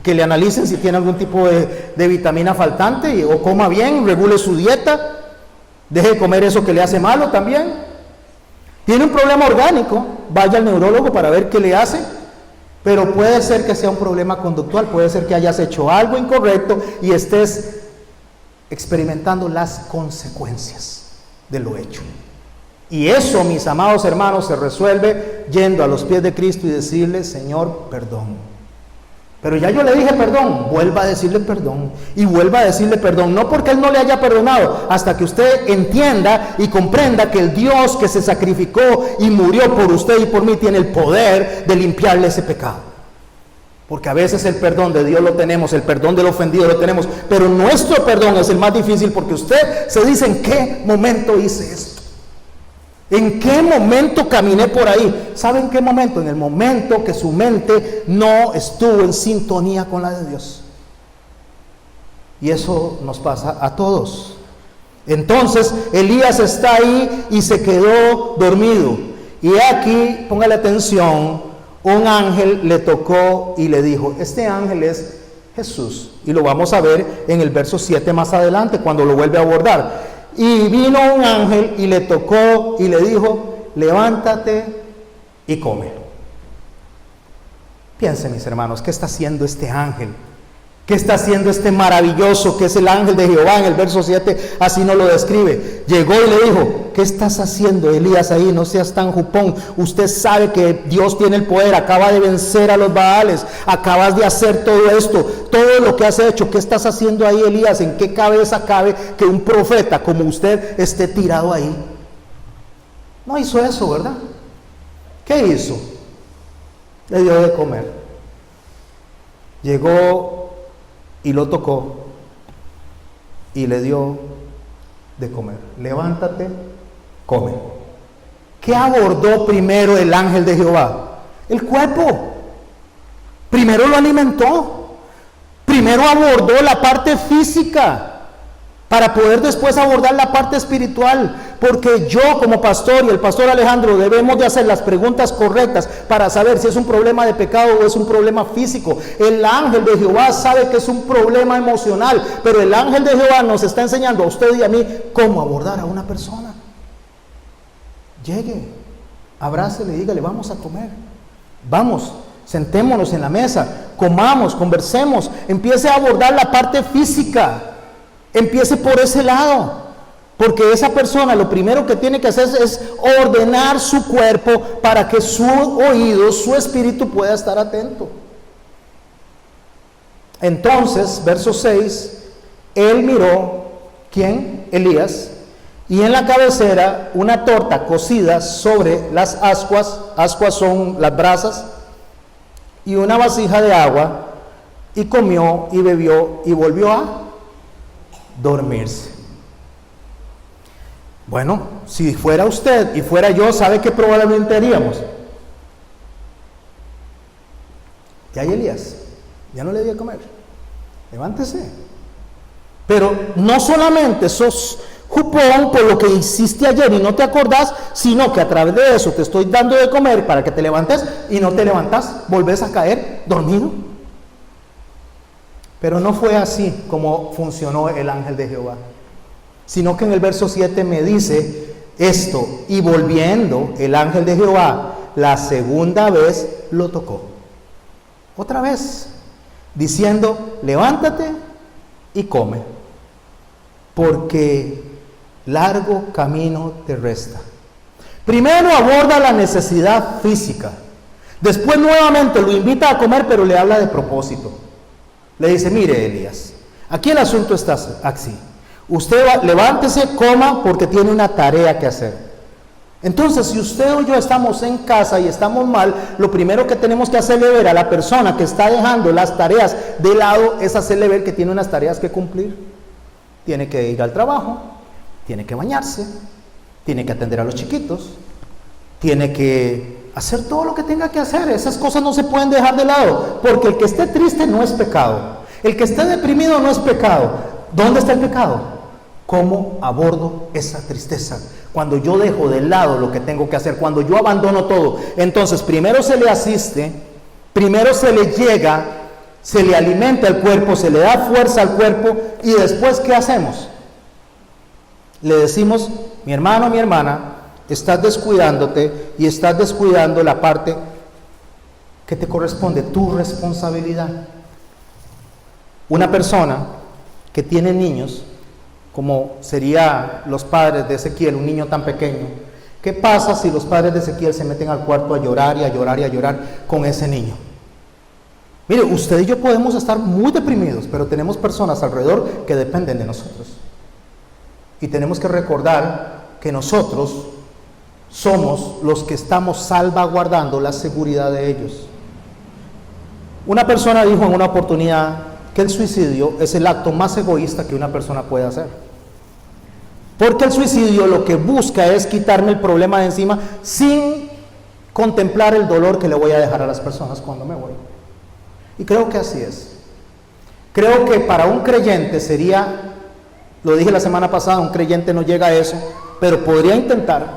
que le analicen si tiene algún tipo de vitamina faltante, o coma bien, regule su dieta, deje de comer eso que le hace malo también? ¿Tiene un problema orgánico? Vaya al neurólogo para ver qué le hace. Pero puede ser que sea un problema conductual, puede ser que hayas hecho algo incorrecto y estés experimentando las consecuencias de lo hecho. Y eso, mis amados hermanos, se resuelve yendo a los pies de Cristo y decirle: Señor, perdón. Pero ya yo le dije perdón, vuelva a decirle perdón, y vuelva a decirle perdón, no porque Él no le haya perdonado, hasta que usted entienda y comprenda que el Dios que se sacrificó y murió por usted y por mí tiene el poder de limpiarle ese pecado. Porque a veces el perdón de Dios lo tenemos, el perdón del ofendido lo tenemos, pero nuestro perdón es el más difícil, porque usted se dice: ¿en qué momento hice esto? ¿En qué momento caminé por ahí? ¿Sabe en qué momento? En el momento que su mente no estuvo en sintonía con la de Dios. Y eso nos pasa a todos. Entonces Elías está ahí y se quedó dormido. Y aquí, póngale atención, un ángel le tocó y le dijo. Este ángel es Jesús, y lo vamos a ver en el verso 7 más adelante, cuando lo vuelve a abordar. Y vino un ángel y le tocó y le dijo: levántate y come. Piensen, mis hermanos, ¿qué está haciendo este ángel? ¿Qué está haciendo este maravilloso que es el ángel de Jehová? En el verso 7 así nos lo describe. Llegó y le dijo: ¿qué estás haciendo, Elías, ahí? No seas tan jupón. Usted sabe que Dios tiene el poder, acaba de vencer a los Baales, acabas de hacer todo esto, todo lo que has hecho. ¿Qué estás haciendo ahí, Elías? ¿En qué cabeza cabe que un profeta como usted esté tirado ahí? No hizo eso, ¿verdad? ¿Qué hizo? Le dio de comer. Llegó y lo tocó y le dio de comer. Levántate, come. ¿Qué abordó primero el ángel de Jehová? El cuerpo. Primero lo alimentó. Primero abordó la parte física para poder después abordar la parte espiritual. Porque yo, como pastor, y el pastor Alejandro, debemos de hacer las preguntas correctas para saber si es un problema de pecado o es un problema físico. El ángel de Jehová sabe que es un problema emocional, pero el ángel de Jehová nos está enseñando a usted y a mí cómo abordar a una persona. Llegue, abrácele y dígale: vamos a comer, vamos, sentémonos en la mesa, comamos, conversemos. Empiece a abordar la parte física, empiece por ese lado. Porque esa persona lo primero que tiene que hacer es ordenar su cuerpo para que su oído, su espíritu pueda estar atento. Entonces, verso 6, él miró, ¿quién? Elías, y en la cabecera una torta cocida sobre las ascuas son las brasas, y una vasija de agua, y comió y bebió y volvió a dormirse. Bueno, si fuera usted y fuera yo, ¿sabe qué probablemente haríamos? Ya hay Elías, ya no le di a comer, levántese. Pero no solamente sos jupón por lo que hiciste ayer y no te acordás, sino que a través de eso te estoy dando de comer para que te levantes y no te levantás, volvés a caer dormido. Pero no fue así como funcionó el ángel de Jehová, sino que en el verso 7 me dice esto: y volviendo el ángel de Jehová la segunda vez lo tocó, otra vez, diciendo: levántate y come, porque largo camino te resta. Primero aborda la necesidad física, después nuevamente lo invita a comer, pero le habla de propósito. Le dice: mire, Elías, aquí el asunto está así. Usted levántese, coma, porque tiene una tarea que hacer. Entonces, si usted o yo estamos en casa y estamos mal, lo primero que tenemos que hacerle ver a la persona que está dejando las tareas de lado es hacerle ver que tiene unas tareas que cumplir. Tiene que ir al trabajo, tiene que bañarse, tiene que atender a los chiquitos, tiene que hacer todo lo que tenga que hacer. Esas cosas no se pueden dejar de lado, porque el que esté triste no es pecado, el que esté deprimido no es pecado. ¿Dónde está el pecado? ¿Cómo abordo esa tristeza? Cuando yo dejo de lado lo que tengo que hacer, cuando yo abandono todo. Entonces, primero se le asiste, primero se le llega, se le alimenta el cuerpo, se le da fuerza al cuerpo, y después, ¿qué hacemos? Le decimos: mi hermano, mi hermana, estás descuidándote y estás descuidando la parte que te corresponde, tu responsabilidad. Una persona que tiene niños, como serían los padres de Ezequiel, un niño tan pequeño, ¿qué pasa si los padres de Ezequiel se meten al cuarto a llorar y a llorar y a llorar con ese niño? Mire, usted y yo podemos estar muy deprimidos, pero tenemos personas alrededor que dependen de nosotros. Y tenemos que recordar que nosotros somos los que estamos salvaguardando la seguridad de ellos. Una persona dijo en una oportunidad que el suicidio es el acto más egoísta que una persona puede hacer. Porque el suicidio lo que busca es quitarme el problema de encima sin contemplar el dolor que le voy a dejar a las personas cuando me voy. Y creo que así es. Creo que para un creyente sería, lo dije la semana pasada, un creyente no llega a eso, pero podría intentar,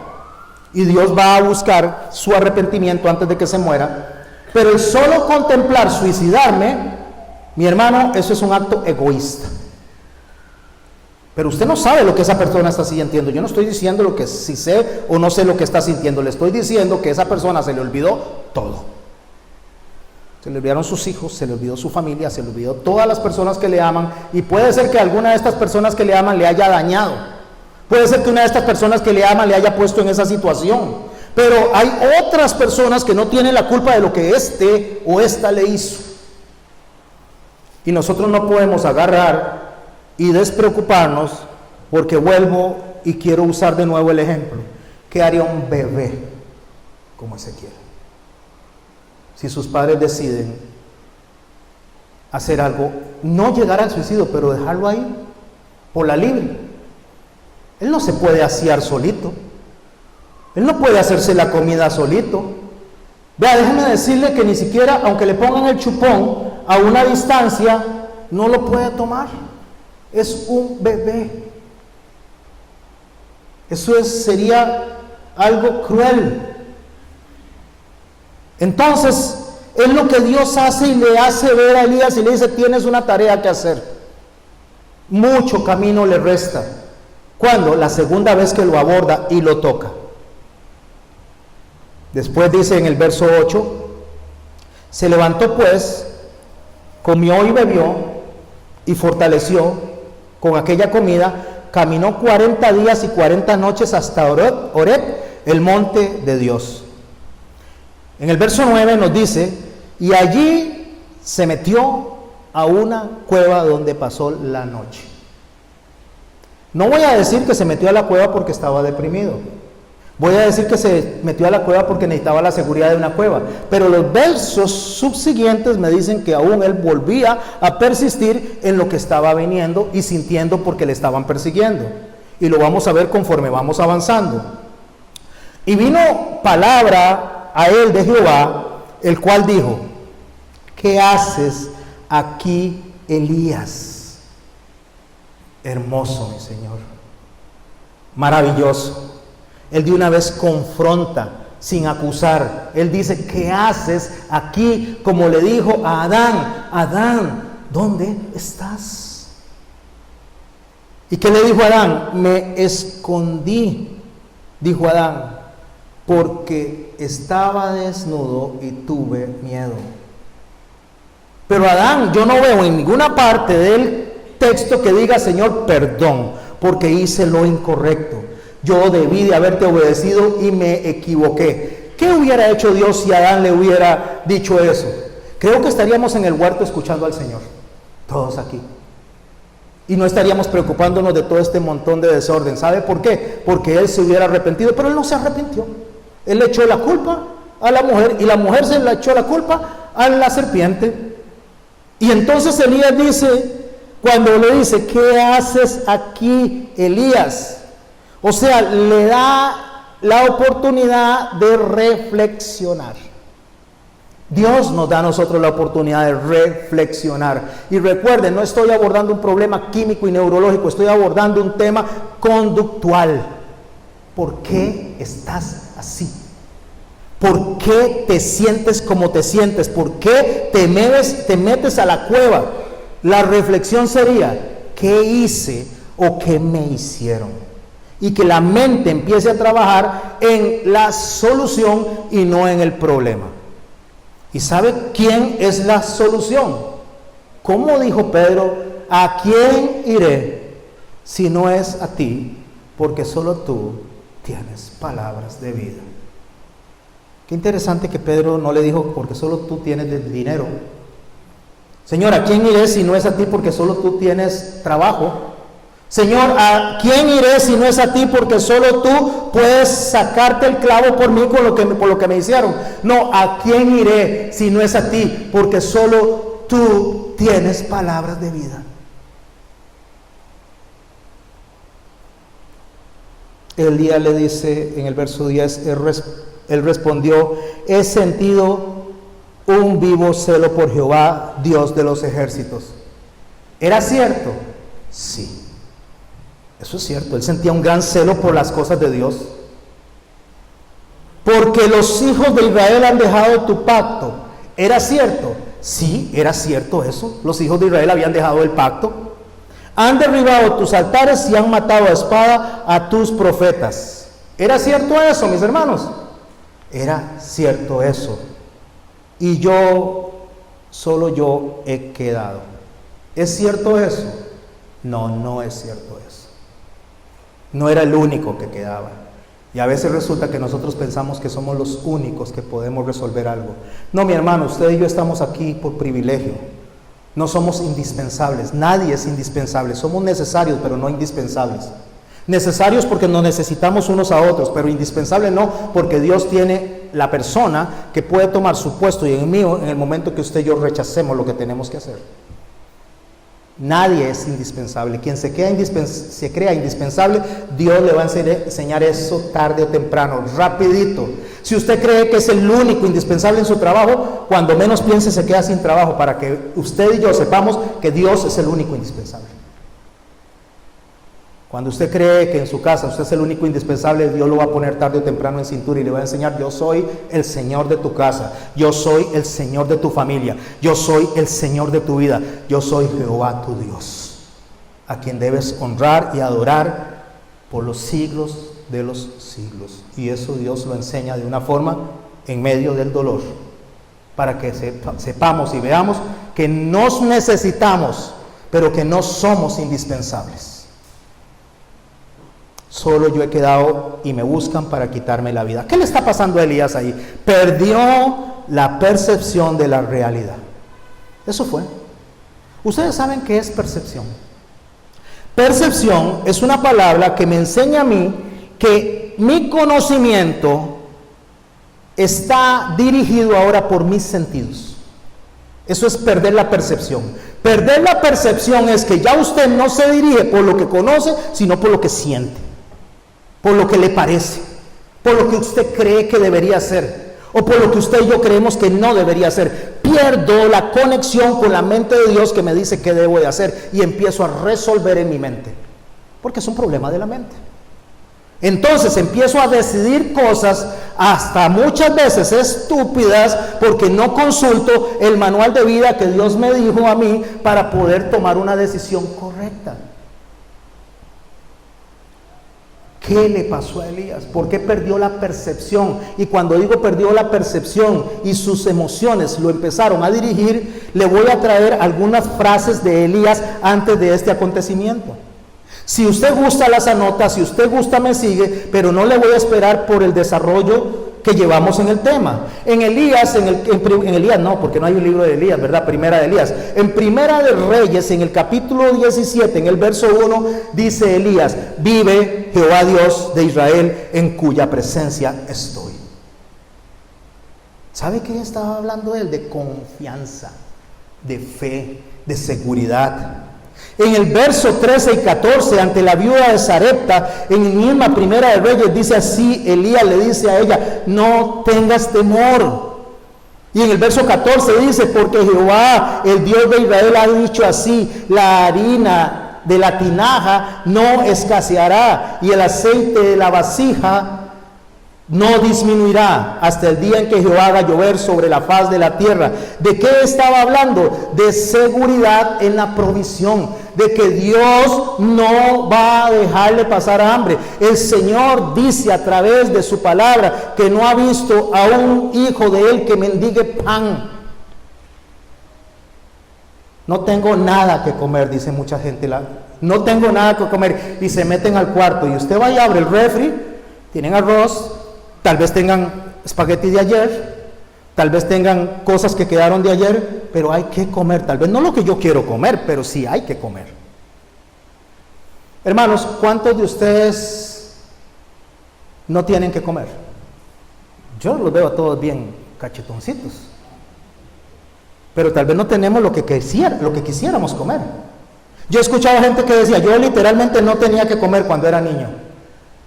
y Dios va a buscar su arrepentimiento antes de que se muera. Pero el solo contemplar suicidarme, mi hermano, eso es un acto egoísta. Pero usted no sabe lo que esa persona está sintiendo. Yo no estoy diciendo lo que si sé o no sé lo que está sintiendo. Le estoy diciendo que esa persona se le olvidó todo. Se le olvidaron sus hijos, se le olvidó su familia, se le olvidó todas las personas que le aman. Y puede ser que alguna de estas personas que le aman le haya dañado. Puede ser que una de estas personas que le aman le haya puesto en esa situación. Pero hay otras personas que no tienen la culpa de lo que este o esta le hizo. Y nosotros no podemos agarrar y despreocuparnos, porque vuelvo y quiero usar de nuevo el ejemplo. ¿Qué haría un bebé como Ezequiel si sus padres deciden hacer algo? No llegar al suicidio, pero dejarlo ahí por la libre. Él no se puede asear solito. Él no puede hacerse la comida solito. Vea, déjeme decirle que ni siquiera, aunque le pongan el chupón a una distancia, no lo puede tomar. Es un bebé. Eso sería algo cruel. Entonces, es lo que Dios hace y le hace ver a Elías y le dice: tienes una tarea que hacer. Mucho camino le resta. ¿Cuándo? La segunda vez que lo aborda y lo toca. Después dice en el verso 8: se levantó pues, comió y bebió y fortaleció con aquella comida caminó 40 días y 40 noches hasta Horeb, el monte de Dios. En el verso 9 nos dice, y allí se metió a una cueva donde pasó la noche. No voy a decir que se metió a la cueva porque estaba deprimido. Voy a decir que se metió a la cueva porque necesitaba la seguridad de una cueva. Pero los versos subsiguientes me dicen que aún él volvía a persistir en lo que estaba viniendo y sintiendo porque le estaban persiguiendo. Y lo vamos a ver conforme vamos avanzando. Y vino palabra a él de Jehová, el cual dijo, ¿qué haces aquí, Elías? Hermoso, mi Señor. Maravilloso. Él de una vez confronta sin acusar. Él dice, ¿qué haces aquí? Como le dijo a Adán, Adán, ¿dónde estás? ¿Y qué le dijo Adán? Me escondí, dijo Adán, porque estaba desnudo y tuve miedo. Pero Adán, yo no veo en ninguna parte del texto que diga, Señor, perdón, porque hice lo incorrecto. Yo debí de haberte obedecido y me equivoqué. ¿Qué hubiera hecho Dios si Adán le hubiera dicho eso? Creo que estaríamos en el huerto escuchando al Señor, todos aquí. Y no estaríamos preocupándonos de todo este montón de desorden. ¿Sabe por qué? Porque él se hubiera arrepentido, pero él no se arrepintió. Él le echó la culpa a la mujer y la mujer se le echó la culpa a la serpiente. Y entonces Elías dice, cuando le dice, ¿qué haces aquí, Elías? O sea, le da la oportunidad de reflexionar. Dios nos da a nosotros la oportunidad de reflexionar. Y recuerden, no estoy abordando un problema químico y neurológico, estoy abordando un tema conductual. ¿Por qué estás así? ¿Por qué te sientes como te sientes? ¿Por qué te metes a la cueva? La reflexión sería, ¿qué hice o qué me hicieron? Y que la mente empiece a trabajar en la solución y no en el problema. ¿Y sabe quién es la solución? ¿Cómo dijo Pedro? ¿A quién iré si no es a ti? Porque solo tú tienes palabras de vida. Qué interesante que Pedro no le dijo, porque solo tú tienes el dinero. Señor, ¿a quién iré si no es a ti? Porque solo tú tienes trabajo. Señor, ¿a quién iré si no es a ti? Porque solo tú puedes sacarte el clavo por mí por lo que me hicieron. No, ¿a quién iré si no es a ti? Porque solo tú tienes palabras de vida. Elías le dice en el verso 10, él respondió, he sentido un vivo celo por Jehová, Dios de los ejércitos. ¿Era cierto? Sí. Eso es cierto, él sentía un gran celo por las cosas de Dios. Porque los hijos de Israel han dejado tu pacto. ¿Era cierto? Sí, era cierto eso. Los hijos de Israel habían dejado el pacto. Han derribado tus altares y han matado a espada a tus profetas. ¿Era cierto eso, mis hermanos? Era cierto eso. Y solo yo he quedado. ¿Es cierto eso? No, no es cierto eso. No era el único que quedaba. Y a veces resulta que nosotros pensamos que somos los únicos que podemos resolver algo. No, mi hermano, usted y yo estamos aquí por privilegio. No somos indispensables. Nadie es indispensable. Somos necesarios, pero no indispensables. Necesarios porque nos necesitamos unos a otros, pero indispensables no, porque Dios tiene la persona que puede tomar su puesto y el mío en el momento que usted y yo rechacemos lo que tenemos que hacer. Nadie es indispensable. Quien se crea indispensable, Dios le va a enseñar eso tarde o temprano, rapidito. Si usted cree que es el único indispensable en su trabajo, cuando menos piense se queda sin trabajo, para que usted y yo sepamos que Dios es el único indispensable. Cuando usted cree que en su casa usted es el único indispensable, Dios lo va a poner tarde o temprano en cintura y le va a enseñar, yo soy el Señor de tu casa, yo soy el Señor de tu familia, yo soy el Señor de tu vida, yo soy Jehová tu Dios, a quien debes honrar y adorar por los siglos de los siglos. Y eso Dios lo enseña de una forma en medio del dolor, para que sepamos y veamos que nos necesitamos, pero que no somos indispensables. solo yo he quedado y me buscan para quitarme la vida. ¿Qué le está pasando a Elías ahí? Perdió la percepción de la realidad. Eso fue. Ustedes saben qué es percepción. Percepción es una palabra que me enseña a mí que mi conocimiento está dirigido ahora por mis sentidos. Eso es perder la percepción. Perder la percepción es que ya usted no se dirige por lo que conoce, sino por lo que siente, por lo que le parece, por lo que usted cree que debería ser, o por lo que usted y yo creemos que no debería ser. Pierdo la conexión con la mente de Dios que me dice qué debo de hacer y empiezo a resolver en mi mente, porque es un problema de la mente. Entonces empiezo a decidir cosas hasta muchas veces estúpidas porque no consulto el manual de vida que Dios me dijo a mí para poder tomar una decisión correcta. ¿Qué le pasó a Elías? ¿Por qué perdió la percepción? Y cuando digo perdió la percepción y sus emociones lo empezaron a dirigir, le voy a traer algunas frases de Elías antes de este acontecimiento. Si usted gusta las anota, si usted gusta me sigue, pero no le voy a esperar por el desarrollo que llevamos en el tema. En Elías, en Elías no, porque no hay un libro de Elías, ¿verdad? Primera de Elías. En Primera de Reyes, en el capítulo 17, en el verso 1, dice Elías: vive Jehová Dios de Israel, en cuya presencia estoy. ¿Sabe qué estaba hablando él? De confianza, de fe, de seguridad. En el verso 13 y 14, ante la viuda de Sarepta, en la misma Primera de Reyes, dice así, Elías le dice a ella: no tengas temor. Y en el verso 14 dice: porque Jehová, el Dios de Israel, ha dicho así: la harina de la tinaja no escaseará, y el aceite de la vasija no disminuirá hasta el día en que Jehová haga llover sobre la faz de la tierra. ¿De qué estaba hablando? De seguridad en la provisión, de que Dios no va a dejarle pasar hambre. El Señor dice a través de su palabra que no ha visto a un hijo de él que mendigue pan. No tengo nada que comer, dice mucha gente. No tengo nada que comer, y se meten al cuarto, y usted va y abre el refri, tienen arroz, tal vez tengan espagueti de ayer, tal vez tengan cosas que quedaron de ayer, pero hay que comer. Tal vez no lo que yo quiero comer, pero sí hay que comer. Hermanos, ¿cuántos de ustedes no tienen que comer? Yo los veo a todos bien cachetoncitos, pero tal vez no tenemos lo que quisiéramos comer. Yo he escuchado gente que decía: yo literalmente no tenía que comer cuando era niño.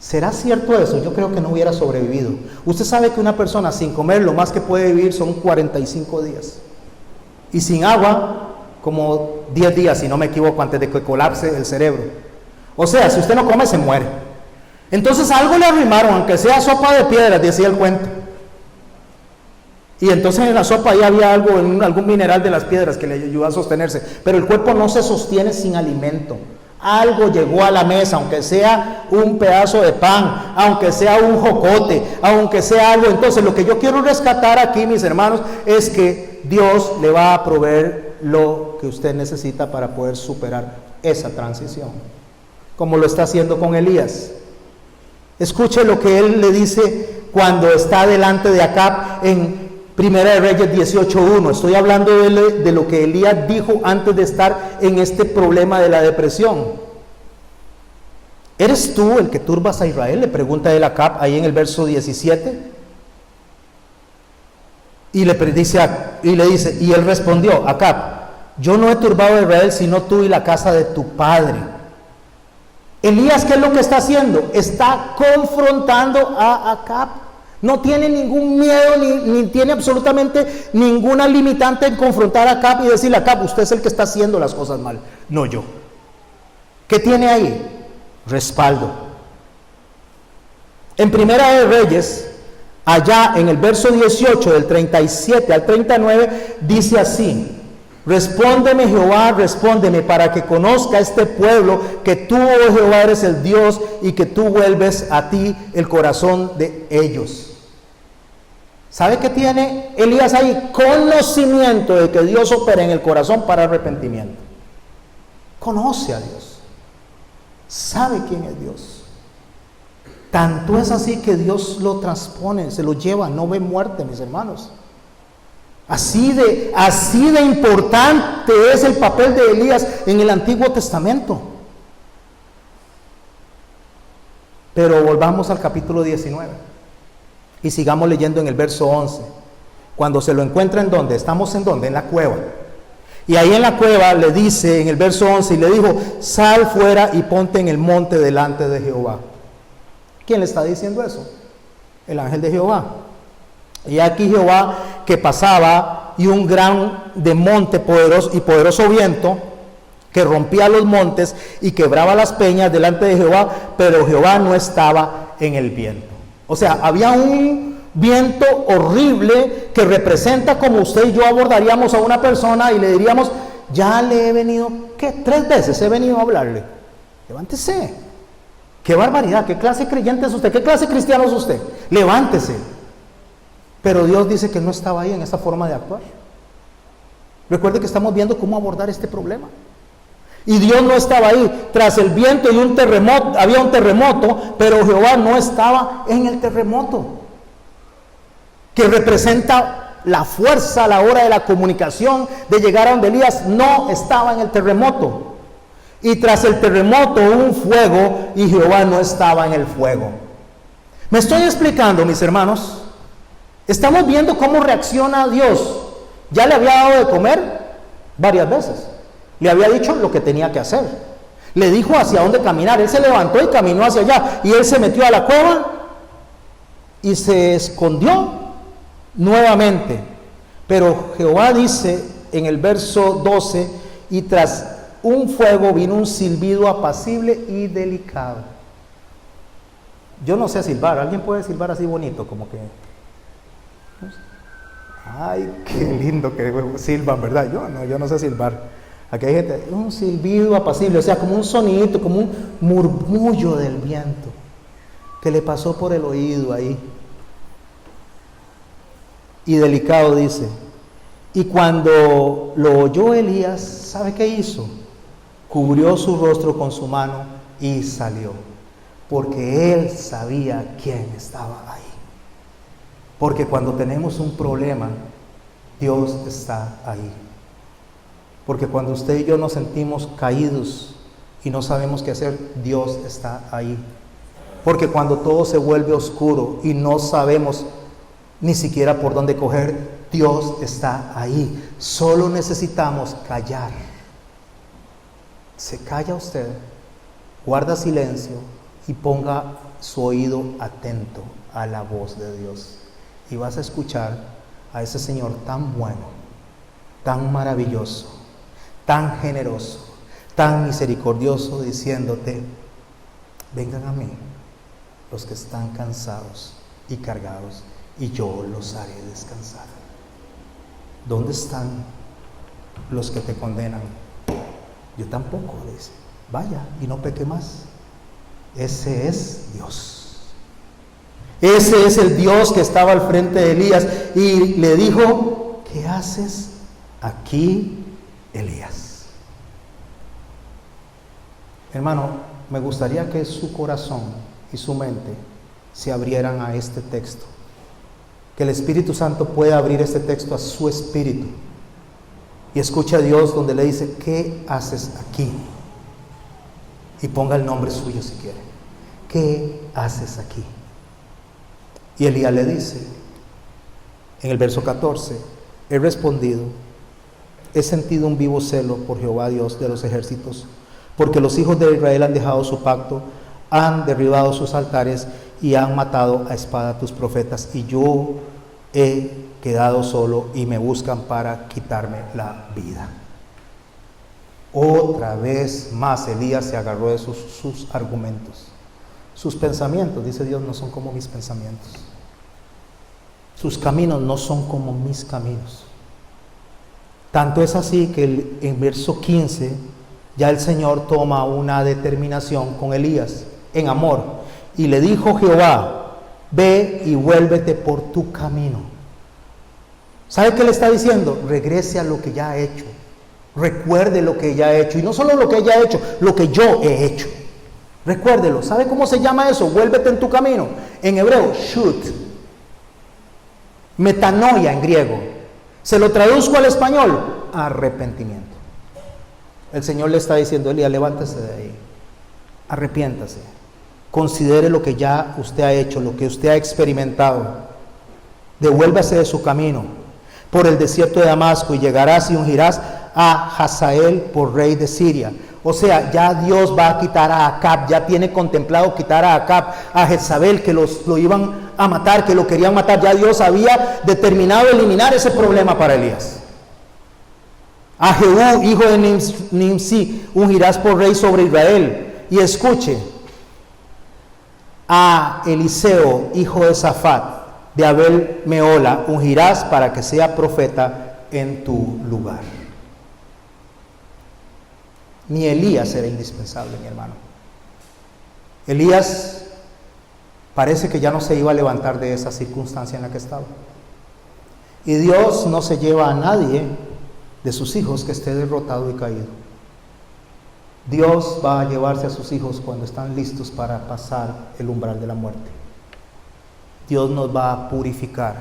¿Será cierto eso? Yo creo que no hubiera sobrevivido. Usted sabe que una persona sin comer lo más que puede vivir son 45 días. Y sin agua, como 10 días, si no me equivoco, antes de que colapse el cerebro. O sea, si usted no come, se muere. Entonces algo le arrimaron, aunque sea sopa de piedras, decía el cuento. Y entonces en la sopa ahí había algún mineral de las piedras que le ayudó a sostenerse. Pero el cuerpo no se sostiene sin alimento. Algo llegó a la mesa, aunque sea un pedazo de pan, aunque sea un jocote, aunque sea algo. Entonces lo que yo quiero rescatar aquí, mis hermanos, es que Dios le va a proveer lo que usted necesita para poder superar esa transición, como lo está haciendo con Elías. Escuche lo que él le dice cuando está delante de Acab en Primera de Reyes 18:1. Estoy hablando de lo que Elías dijo antes de estar en este problema de la depresión. ¿Eres tú el que turbas a Israel?, le pregunta él a Acab ahí en el verso 17. Y le dice, y él respondió: Acab, yo no he turbado a Israel sino tú y la casa de tu padre. Elías, ¿qué es lo que está haciendo? Está confrontando a Acab. No tiene ningún miedo, ni tiene absolutamente ninguna limitante en confrontar a Acab y decirle: Acab, usted es el que está haciendo las cosas mal, no yo. ¿Qué tiene ahí? Respaldo. En Primera de Reyes, allá en el verso 18, del 37 al 39, dice así: respóndeme, Jehová, respóndeme, para que conozca este pueblo que tú, oh Jehová, eres el Dios, y que tú vuelves a ti el corazón de ellos. ¿Sabe qué tiene Elías ahí? Conocimiento de que Dios opera en el corazón para arrepentimiento. Conoce a Dios, sabe quién es Dios. Tanto es así que Dios lo transpone, se lo lleva, no ve muerte, mis hermanos. Así de importante es el papel de Elías en el Antiguo Testamento. Pero volvamos al capítulo 19 y sigamos leyendo en el verso 11. Cuando se lo encuentra, ¿en dónde? ¿Estamos en dónde? En la cueva. Y ahí en la cueva le dice, en el verso 11, y le dijo: sal fuera y ponte en el monte delante de Jehová. ¿Quién le está diciendo eso? El ángel de Jehová. Y aquí Jehová que pasaba, y un gran de monte poderoso viento que rompía los montes y quebraba las peñas delante de Jehová, pero Jehová no estaba en el viento. O sea, había un viento horrible que representa como usted y yo abordaríamos a una persona y le diríamos: ya le he venido, ¿qué? 3 veces he venido a hablarle. Levántese. Qué barbaridad, qué clase de creyente es usted, qué clase de cristiano es usted. Levántese. Pero Dios dice que no estaba ahí en esa forma de actuar. Recuerde que estamos viendo cómo abordar este problema. Y Dios no estaba ahí. Tras el viento y un terremoto, había un terremoto, pero Jehová no estaba en el terremoto, que representa la fuerza a la hora de la comunicación, de llegar a donde Elías. No estaba en el terremoto. Y tras el terremoto un fuego, y Jehová no estaba en el fuego. ¿Me estoy explicando, mis hermanos? Estamos viendo cómo reacciona Dios. Ya le había dado de comer varias veces. Le había dicho lo que tenía que hacer. Le dijo hacia dónde caminar. Él se levantó y caminó hacia allá. Y él se metió a la cueva y se escondió nuevamente. Pero Jehová dice en el verso 12: y tras un fuego vino un silbido apacible y delicado. Yo no sé silbar. ¿Alguien puede silbar así bonito? Como que... ay, qué lindo que silban, ¿verdad? Yo no sé silbar. Aquí hay gente, un silbido apacible, o sea, como un sonidito, como un murmullo del viento que le pasó por el oído ahí. Y delicado dice. Y cuando lo oyó Elías, ¿sabe qué hizo? Cubrió su rostro con su mano y salió, porque él sabía quién estaba ahí. Porque cuando tenemos un problema, Dios está ahí. Porque cuando usted y yo nos sentimos caídos y no sabemos qué hacer, Dios está ahí. Porque cuando todo se vuelve oscuro y no sabemos ni siquiera por dónde coger, Dios está ahí. Solo necesitamos callar. Se calla usted, guarda silencio y ponga su oído atento a la voz de Dios. Y vas a escuchar a ese Señor tan bueno, tan maravilloso, tan generoso, tan misericordioso, diciéndote: vengan a mí los que están cansados y cargados, y yo los haré descansar. ¿Dónde están los que te condenan? Yo tampoco, dice. Vaya y no peque más. Ese es Dios. Ese es el Dios que estaba al frente de Elías y le dijo: ¿qué haces aquí, Elías? Hermano, me gustaría que su corazón y su mente se abrieran a este texto, que el Espíritu Santo pueda abrir este texto a su espíritu y escuche a Dios donde le dice: ¿qué haces aquí? Y ponga el nombre suyo si quiere. ¿Qué haces aquí? Y Elías le dice en el verso 14: he respondido, he sentido un vivo celo por Jehová Dios de los ejércitos, porque los hijos de Israel han dejado su pacto, han derribado sus altares y han matado a espada a tus profetas, y yo he quedado solo y me buscan para quitarme la vida. Otra vez más Elías se agarró de sus argumentos. Sus pensamientos, dice Dios, no son como mis pensamientos. Sus caminos no son como mis caminos. Tanto es así que en verso 15 ya el Señor toma una determinación con Elías en amor. Y le dijo Jehová: ve y vuélvete por tu camino. ¿Sabe qué le está diciendo? Regrese a lo que ya ha hecho. Recuerde lo que ya ha hecho. Y no solo lo que ella ha hecho, lo que yo he hecho. Recuérdelo. ¿Sabe cómo se llama eso? Vuélvete en tu camino. En hebreo, shut. Metanoia en griego. Se lo traduzco al español, arrepentimiento. El Señor le está diciendo: Elías, levántese de ahí. Arrepiéntase. Considere lo que ya usted ha hecho, lo que usted ha experimentado. Devuélvase de su camino por el desierto de Damasco y llegarás y ungirás a Hazael por rey de Siria. O sea, ya Dios va a quitar a Acab, ya tiene contemplado quitar a Acab, a Jezabel, que lo iban a matar, que lo querían matar. Ya Dios había determinado eliminar ese problema para Elías. A Jehú, hijo de Nimsi, ungirás por rey sobre Israel. Y escuche, a Eliseo, hijo de Safat, de Abel Meola, ungirás para que sea profeta en tu lugar. Ni Elías era indispensable, mi hermano. Elías parece que ya no se iba a levantar de esa circunstancia en la que estaba. Y Dios no se lleva a nadie de sus hijos que esté derrotado y caído. Dios va a llevarse a sus hijos cuando están listos para pasar el umbral de la muerte. Dios nos va a purificar,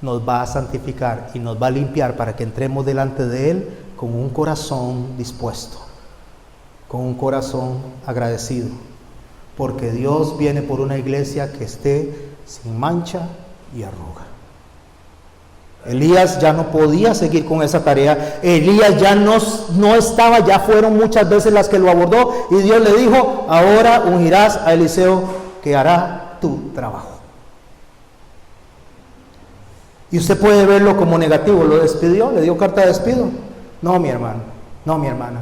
nos va a santificar y nos va a limpiar para que entremos delante de Él con un corazón dispuesto, con un corazón agradecido, porque Dios viene por una iglesia que esté sin mancha y arruga. Elías ya no podía seguir con esa tarea. Elías ya no estaba, ya fueron muchas veces las que lo abordó, y Dios le dijo: ahora ungirás a Eliseo, que hará tu trabajo. Y usted puede verlo como negativo. ¿Lo despidió? ¿Le dio carta de despido? No, mi hermano, no, mi hermana.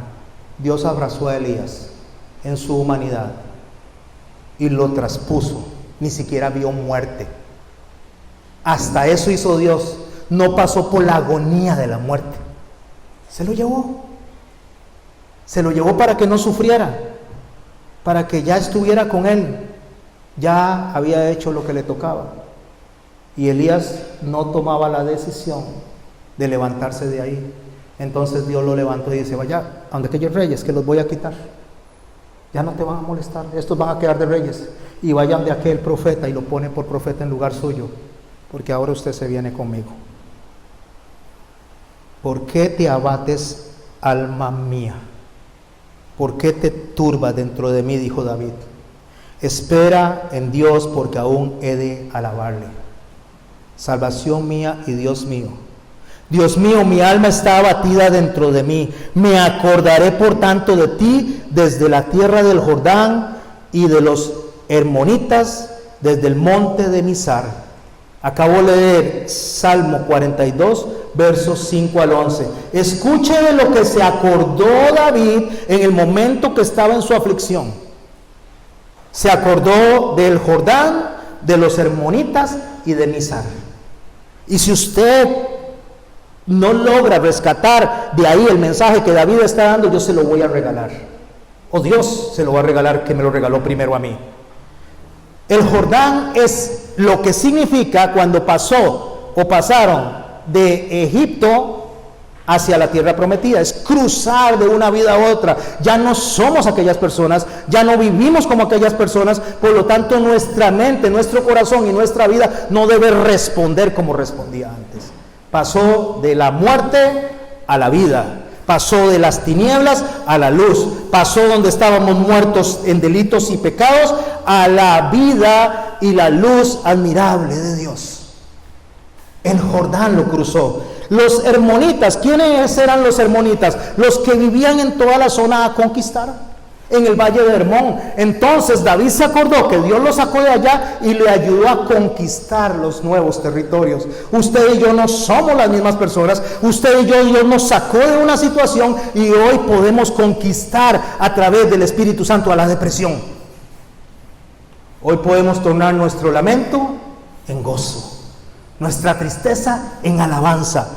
Dios abrazó a Elías en su humanidad y lo traspuso. Ni siquiera vio muerte. Hasta eso hizo Dios. No pasó por la agonía de la muerte. Se lo llevó. Se lo llevó para que no sufriera, para que ya estuviera con él. Ya había hecho lo que le tocaba. Y Elías no tomaba la decisión de levantarse de ahí. Entonces Dios lo levantó y dice: vaya a donde aquellos reyes, que los voy a quitar. Ya no te van a molestar, estos van a quedar de reyes. Y vayan de aquel profeta, y lo pone por profeta en lugar suyo, porque ahora usted se viene conmigo. ¿Por qué te abates, alma mía? ¿Por qué te turbas dentro de mí?, dijo David. Espera en Dios, porque aún he de alabarle. Salvación mía y Dios mío. Dios mío, mi alma está abatida dentro de mí. Me acordaré por tanto de ti desde la tierra del Jordán y de los hermonitas, desde el monte de Mizar. Acabo de leer Salmo 42, versos 5 al 11. Escuche de lo que se acordó David en el momento que estaba en su aflicción. Se acordó del Jordán, de los hermonitas y de Mizar. Y si usted no logra rescatar de ahí el mensaje que David está dando, yo se lo voy a regalar. O Dios se lo va a regalar, que me lo regaló primero a mí. El Jordán es lo que significa cuando pasó o pasaron de Egipto hacia la tierra prometida. Es cruzar de una vida a otra. Ya no somos aquellas personas, ya no vivimos como aquellas personas. Por lo tanto, nuestra mente, nuestro corazón y nuestra vida no debe responder como respondía antes. Pasó de la muerte a la vida. Pasó de las tinieblas a la luz. Pasó donde estábamos muertos en delitos y pecados a la vida y la luz admirable de Dios. El Jordán lo cruzó. Los hermonitas, ¿quiénes eran los hermonitas? Los que vivían en toda la zona a conquistar, en el valle de Hermón. Entonces David se acordó que Dios lo sacó de allá y le ayudó a conquistar los nuevos territorios. Usted y yo no somos las mismas personas. Usted y yo, Dios nos sacó de una situación y hoy podemos conquistar a través del Espíritu Santo a la depresión. Hoy podemos tornar nuestro lamento en gozo, nuestra tristeza en alabanza.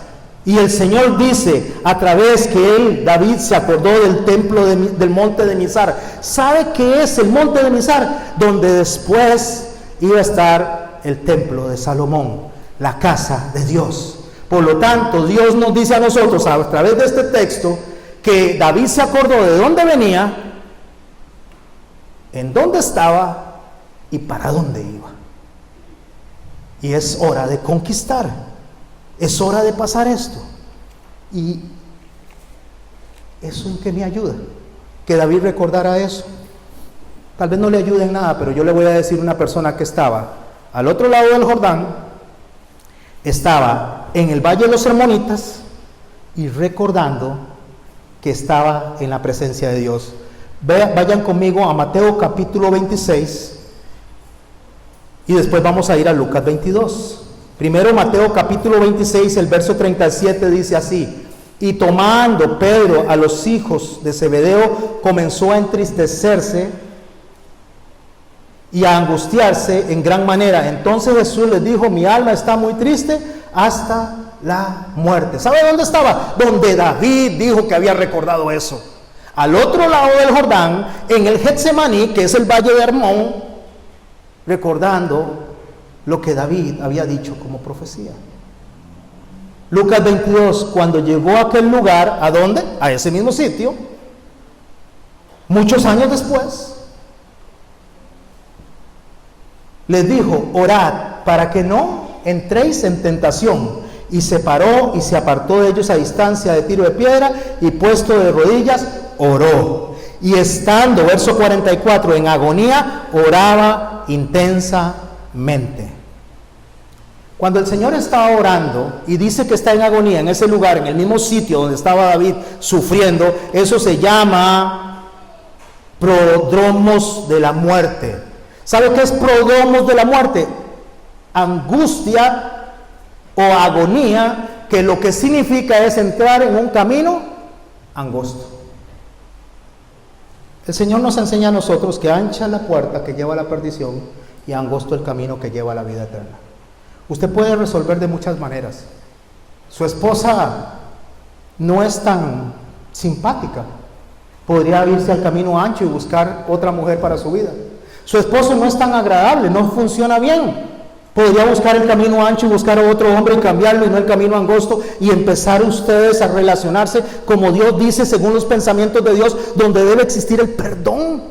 Y el Señor dice a través que David se acordó del templo del monte de Mizar. ¿Sabe qué es el monte de Mizar? Donde después iba a estar el templo de Salomón, la casa de Dios. Por lo tanto, Dios nos dice a nosotros a través de este texto que David se acordó de dónde venía en dónde estaba y para dónde iba. Y es hora de conquistar, es hora de pasar esto. Y eso en que me ayuda, que David recordara eso. Tal vez no le ayude en nada, pero yo le voy a decir una persona que estaba al otro lado del Jordán, estaba en el Valle de los Hermonitas y recordando que estaba en la presencia de Dios. Vayan conmigo a Mateo capítulo 26 y después vamos a ir a Lucas 22. Primero Mateo capítulo 26, el verso 37 dice así: y tomando Pedro a los hijos de Zebedeo, comenzó a entristecerse y a angustiarse en gran manera. Entonces Jesús les dijo: mi alma está muy triste hasta la muerte. ¿Sabe dónde estaba? Donde David dijo que había recordado eso. Al otro lado del Jordán, en el Getsemaní, que es el valle de Hermón, recordando lo que David había dicho como profecía. Lucas 22, cuando llegó a aquel lugar, ¿a dónde? A ese mismo sitio, muchos años después, les dijo: orad para que no entréis en tentación. Y se paró y se apartó de ellos a distancia de tiro de piedra, y puesto de rodillas, oró. Y estando, verso 44, en agonía, oraba intensamente. Cuando el Señor está orando y dice que está en agonía en ese lugar, en el mismo sitio donde estaba David sufriendo, eso se llama prodromos de la muerte. ¿Sabe qué es prodromos de la muerte? Angustia o agonía, que lo que significa es entrar en un camino angosto. El Señor nos enseña a nosotros que ancha la puerta que lleva a la perdición y angosto el camino que lleva a la vida eterna. Usted puede resolver de muchas maneras. Su esposa no es tan simpática, podría irse al camino ancho y buscar otra mujer para su vida. Su esposo no es tan agradable, no funciona bien, podría buscar el camino ancho y buscar a otro hombre y cambiarlo, y no el camino angosto, y empezar ustedes a relacionarse como Dios dice, según los pensamientos de Dios, donde debe existir el perdón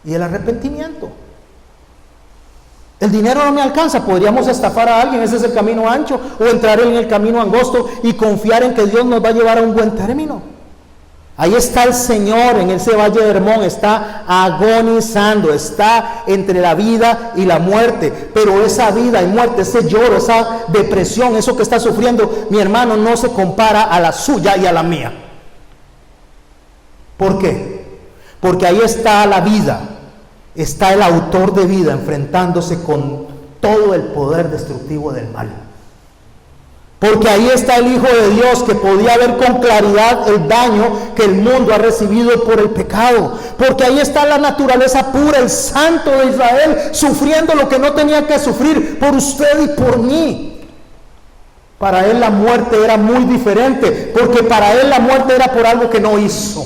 y el arrepentimiento. El dinero no me alcanza, podríamos estafar a alguien, ese es el camino ancho, o entrar en el camino angosto y confiar en que Dios nos va a llevar a un buen término. Ahí está el Señor en ese valle de Hermón, está agonizando, está entre la vida y la muerte, pero esa vida y muerte, ese lloro, esa depresión, eso que está sufriendo mi hermano, no se compara a la suya y a la mía. ¿Por qué? Porque ahí está la vida, está el autor de vida enfrentándose con todo el poder destructivo del mal. Porque ahí está el Hijo de Dios, que podía ver con claridad el daño que el mundo ha recibido por el pecado. Porque ahí está la naturaleza pura, el Santo de Israel, sufriendo lo que no tenía que sufrir por usted y por mí. Para él la muerte era muy diferente, porque para él la muerte era por algo que no hizo.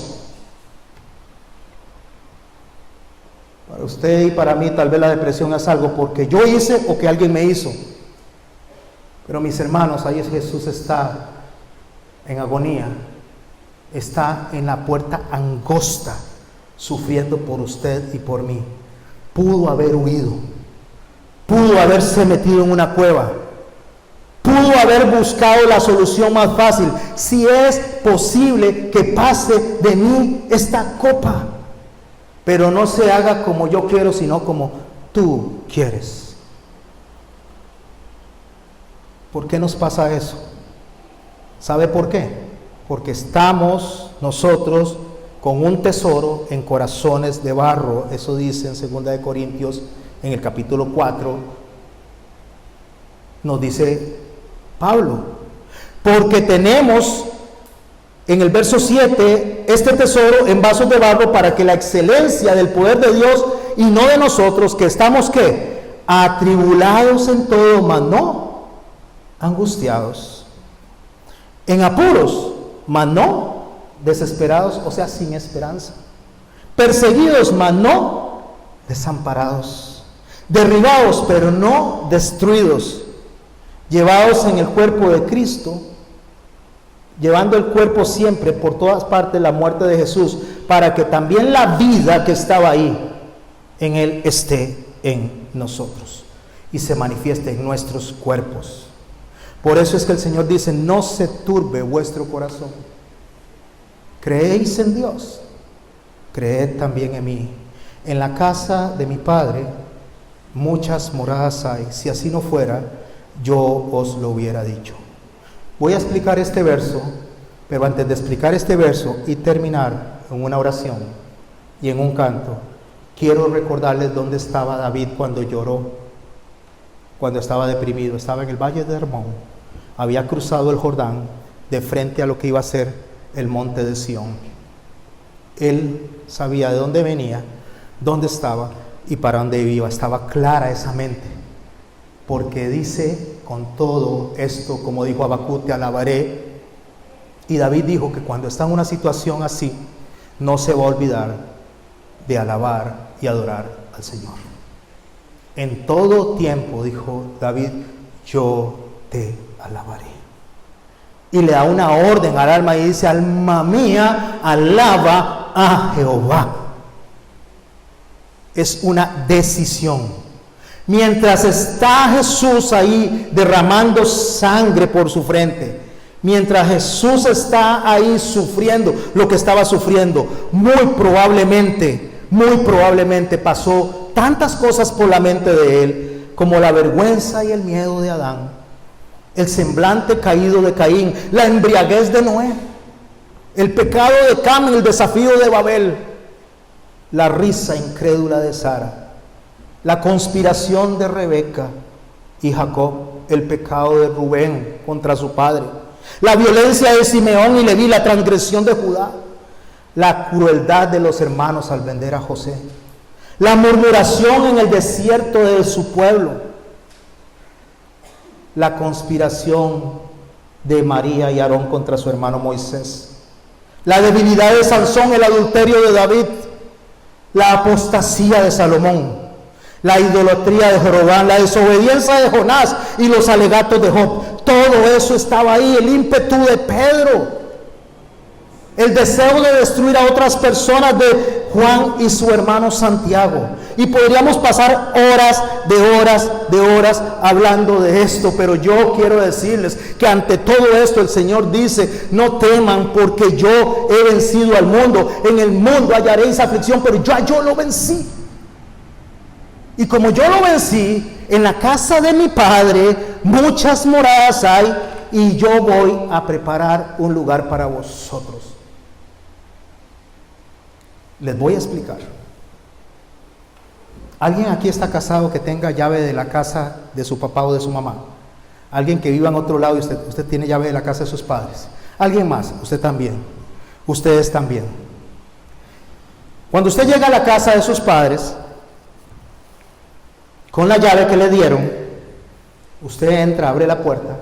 Para usted y para mí tal vez la depresión es algo porque yo hice o que alguien me hizo. Pero mis hermanos, ahí Jesús está en agonía, está en la puerta angosta, sufriendo por usted y por mí. Pudo haber huido, pudo haberse metido en una cueva, pudo haber buscado la solución más fácil. Si es posible que pase de mí esta copa, pero no se haga como yo quiero, sino como tú quieres. ¿Por qué nos pasa eso? ¿Sabe por qué? Porque estamos nosotros con un tesoro en corazones de barro. Eso dice en 2 de Corintios, en el capítulo 4, nos dice Pablo. Porque tenemos, en el verso 7, este tesoro en vasos de barro, para que la excelencia del poder de Dios y no de nosotros, que estamos, ¿qué? Atribulados en todo, mas no angustiados, en apuros, mas no desesperados, o sea, sin esperanza, perseguidos, mas no desamparados, derribados, pero no destruidos, llevados en el cuerpo de Cristo, llevando el cuerpo siempre por todas partes la muerte de Jesús, para que también la vida que estaba ahí en Él esté en nosotros y se manifieste en nuestros cuerpos. Por eso es que el Señor dice: no se turbe vuestro corazón. Creéis en Dios, creed también en mí. En la casa de mi Padre muchas moradas hay. Si así no fuera, yo os lo hubiera dicho. Voy a explicar este verso, pero antes de explicar este verso y terminar en una oración y en un canto, quiero recordarles dónde estaba David cuando lloró, cuando estaba deprimido. Estaba en el valle de Hermón, había cruzado el Jordán de frente a lo que iba a ser el monte de Sión. Él sabía de dónde venía, dónde estaba y para dónde iba. Estaba clara esa mente, porque dice: con todo esto, como dijo Habacuc, te alabaré. Y David dijo que cuando está en una situación así, no se va a olvidar de alabar y adorar al Señor. En todo tiempo, dijo David, yo te alabaré. Y le da una orden al alma y dice: alma mía, alaba a Jehová. Es una decisión. Mientras está Jesús ahí derramando sangre por su frente, mientras Jesús está ahí sufriendo lo que estaba sufriendo, muy probablemente pasó tantas cosas por la mente de él, como la vergüenza y el miedo de Adán, el semblante caído de Caín, la embriaguez de Noé, el pecado de Cam, el desafío de Babel, la risa incrédula de Sara, la conspiración de Rebeca y Jacob, el pecado de Rubén contra su padre, la violencia de Simeón y Leví, la transgresión de Judá, la crueldad de los hermanos al vender a José, la murmuración en el desierto de su pueblo, la conspiración de María y Aarón contra su hermano Moisés, la debilidad de Sansón, el adulterio de David, la apostasía de Salomón, la idolatría de Jeroboam, la desobediencia de Jonás y los alegatos de Job. Todo eso estaba ahí. El ímpetu de Pedro, el deseo de destruir a otras personas de Juan y su hermano Santiago. Y podríamos pasar horas hablando de esto, pero yo quiero decirles que ante todo esto el Señor dice: no teman, porque yo he vencido al mundo. En el mundo hallaréis aflicción, pero yo lo vencí. Y como yo lo vencí, en la casa de mi Padre muchas moradas hay, y yo voy a preparar un lugar para vosotros. Les voy a explicar. ¿Alguien aquí está casado que tenga llave de la casa de su papá o de su mamá? ¿Alguien que viva en otro lado y usted tiene llave de la casa de sus padres? ¿Alguien más? Usted también. Ustedes también. Cuando usted llega a la casa de sus padres, con la llave que le dieron, usted entra, abre la puerta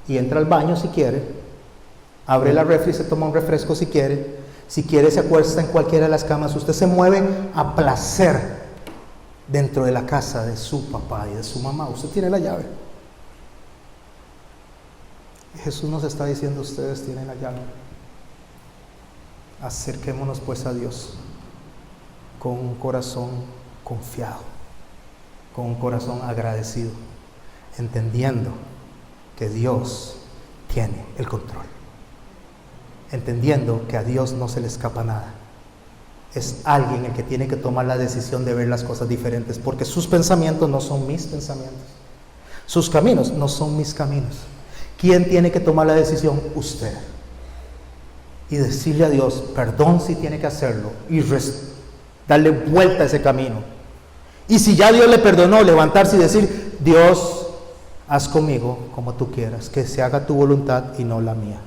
y entra al baño si quiere, abre la refri, se toma un refresco si quiere se acuesta en cualquiera de las camas. Usted se mueve a placer dentro de la casa de su papá y de su mamá. Usted tiene la llave. Jesús nos está diciendo: ustedes tienen la llave. Acerquémonos pues a Dios con un corazón confiado, con un corazón agradecido, entendiendo que Dios tiene el control, entendiendo que a Dios no se le escapa nada. Es alguien el que tiene que tomar la decisión de ver las cosas diferentes, porque sus pensamientos no son mis pensamientos, sus caminos no son mis caminos. ¿Quién tiene que tomar la decisión? Usted. Y decirle a Dios perdón si tiene que hacerlo, y darle vuelta a ese camino. Y si ya Dios le perdonó, levantarse y decir: Dios, haz conmigo como tú quieras, que se haga tu voluntad y no la mía.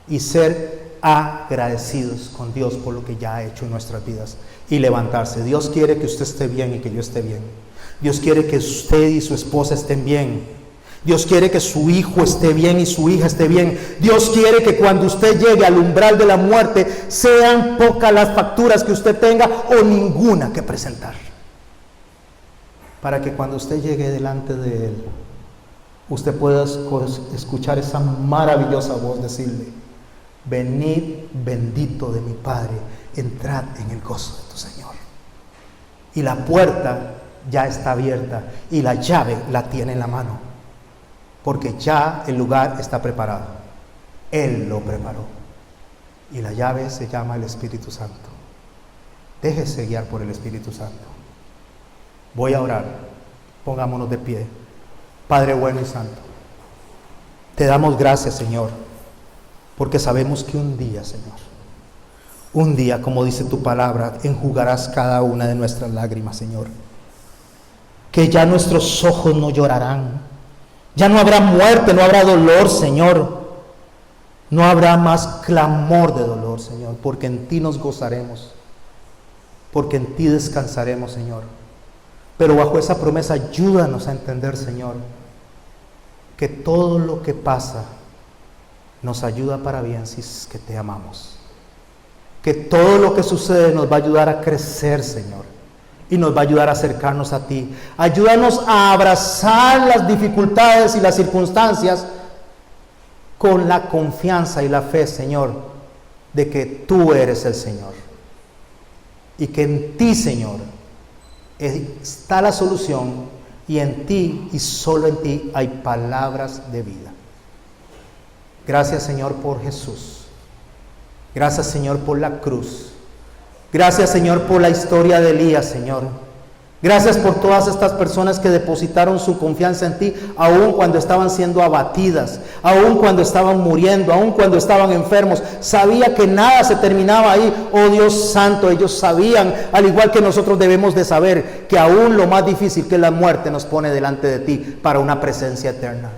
Y ser agradecidos con Dios por lo que ya ha hecho en nuestras vidas, y levantarse. Dios quiere que usted esté bien y que yo esté bien. Dios quiere que usted y su esposa estén bien. Dios quiere que su hijo esté bien y su hija esté bien. Dios quiere que cuando usted llegue al umbral de la muerte, sean pocas las facturas que usted tenga o ninguna que presentar, para que cuando usted llegue delante de Él, usted pueda escuchar esa maravillosa voz decirle: venid bendito de mi Padre, entrad en el gozo de tu Señor. Y la puerta ya está abierta y la llave la tiene en la mano, porque ya el lugar está preparado. Él lo preparó. Y la llave se llama el Espíritu Santo. Déjese guiar por el Espíritu Santo. Voy a orar. Pongámonos de pie. Padre bueno y santo, te damos gracias, Señor, porque sabemos que un día, Señor, un día, como dice tu palabra, enjugarás cada una de nuestras lágrimas, Señor. Que ya nuestros ojos no llorarán. Ya no habrá muerte, no habrá dolor, Señor. No habrá más clamor de dolor, Señor, porque en ti nos gozaremos, porque en ti descansaremos, Señor. Pero bajo esa promesa, ayúdanos a entender, Señor, que todo lo que pasa nos ayuda para bien si es que te amamos. Que todo lo que sucede nos va a ayudar a crecer, Señor, y nos va a ayudar a acercarnos a ti. Ayúdanos a abrazar las dificultades y las circunstancias con la confianza y la fe, Señor, de que tú eres el Señor. Y que en ti, Señor, está la solución, y en ti y solo en ti hay palabras de vida. Gracias, Señor, por Jesús. Gracias, Señor, por la cruz. Gracias, Señor, por la historia de Elías, Señor. Gracias por todas estas personas que depositaron su confianza en ti, aun cuando estaban siendo abatidas, aun cuando estaban muriendo, aun cuando estaban enfermos. Sabía que nada se terminaba ahí. Oh Dios santo, ellos sabían, al igual que nosotros debemos de saber, que aún lo más difícil, que es la muerte, nos pone delante de ti para una presencia eterna.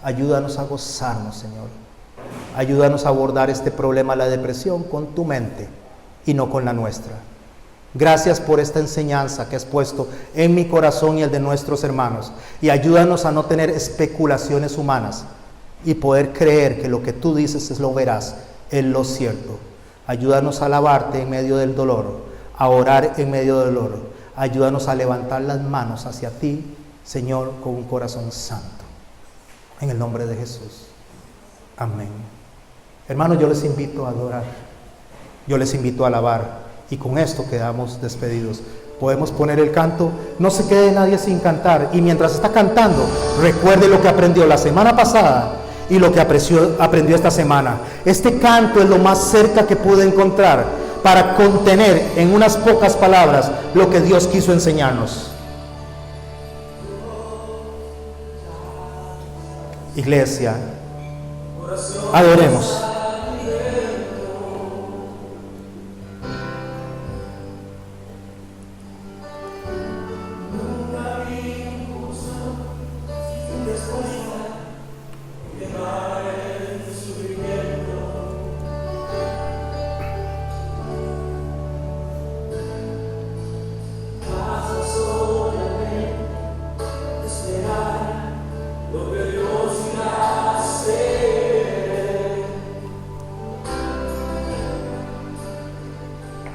Ayúdanos a gozarnos, Señor. Ayúdanos a abordar este problema, la depresión, con tu mente y no con la nuestra. Gracias por esta enseñanza que has puesto en mi corazón y el de nuestros hermanos. Y ayúdanos a no tener especulaciones humanas y poder creer que lo que tú dices es lo veraz, es lo cierto. Ayúdanos a alabarte en medio del dolor, a orar en medio del dolor. Ayúdanos a levantar las manos hacia ti, Señor, con un corazón santo. En el nombre de Jesús. Amén. Hermanos, yo les invito a adorar. Yo les invito a alabar. Y con esto quedamos despedidos. Podemos poner el canto. No se quede nadie sin cantar. Y mientras está cantando, recuerde lo que aprendió la semana pasada y lo que aprendió esta semana. Este canto es lo más cerca que pude encontrar para contener en unas pocas palabras lo que Dios quiso enseñarnos. Iglesia, adoremos.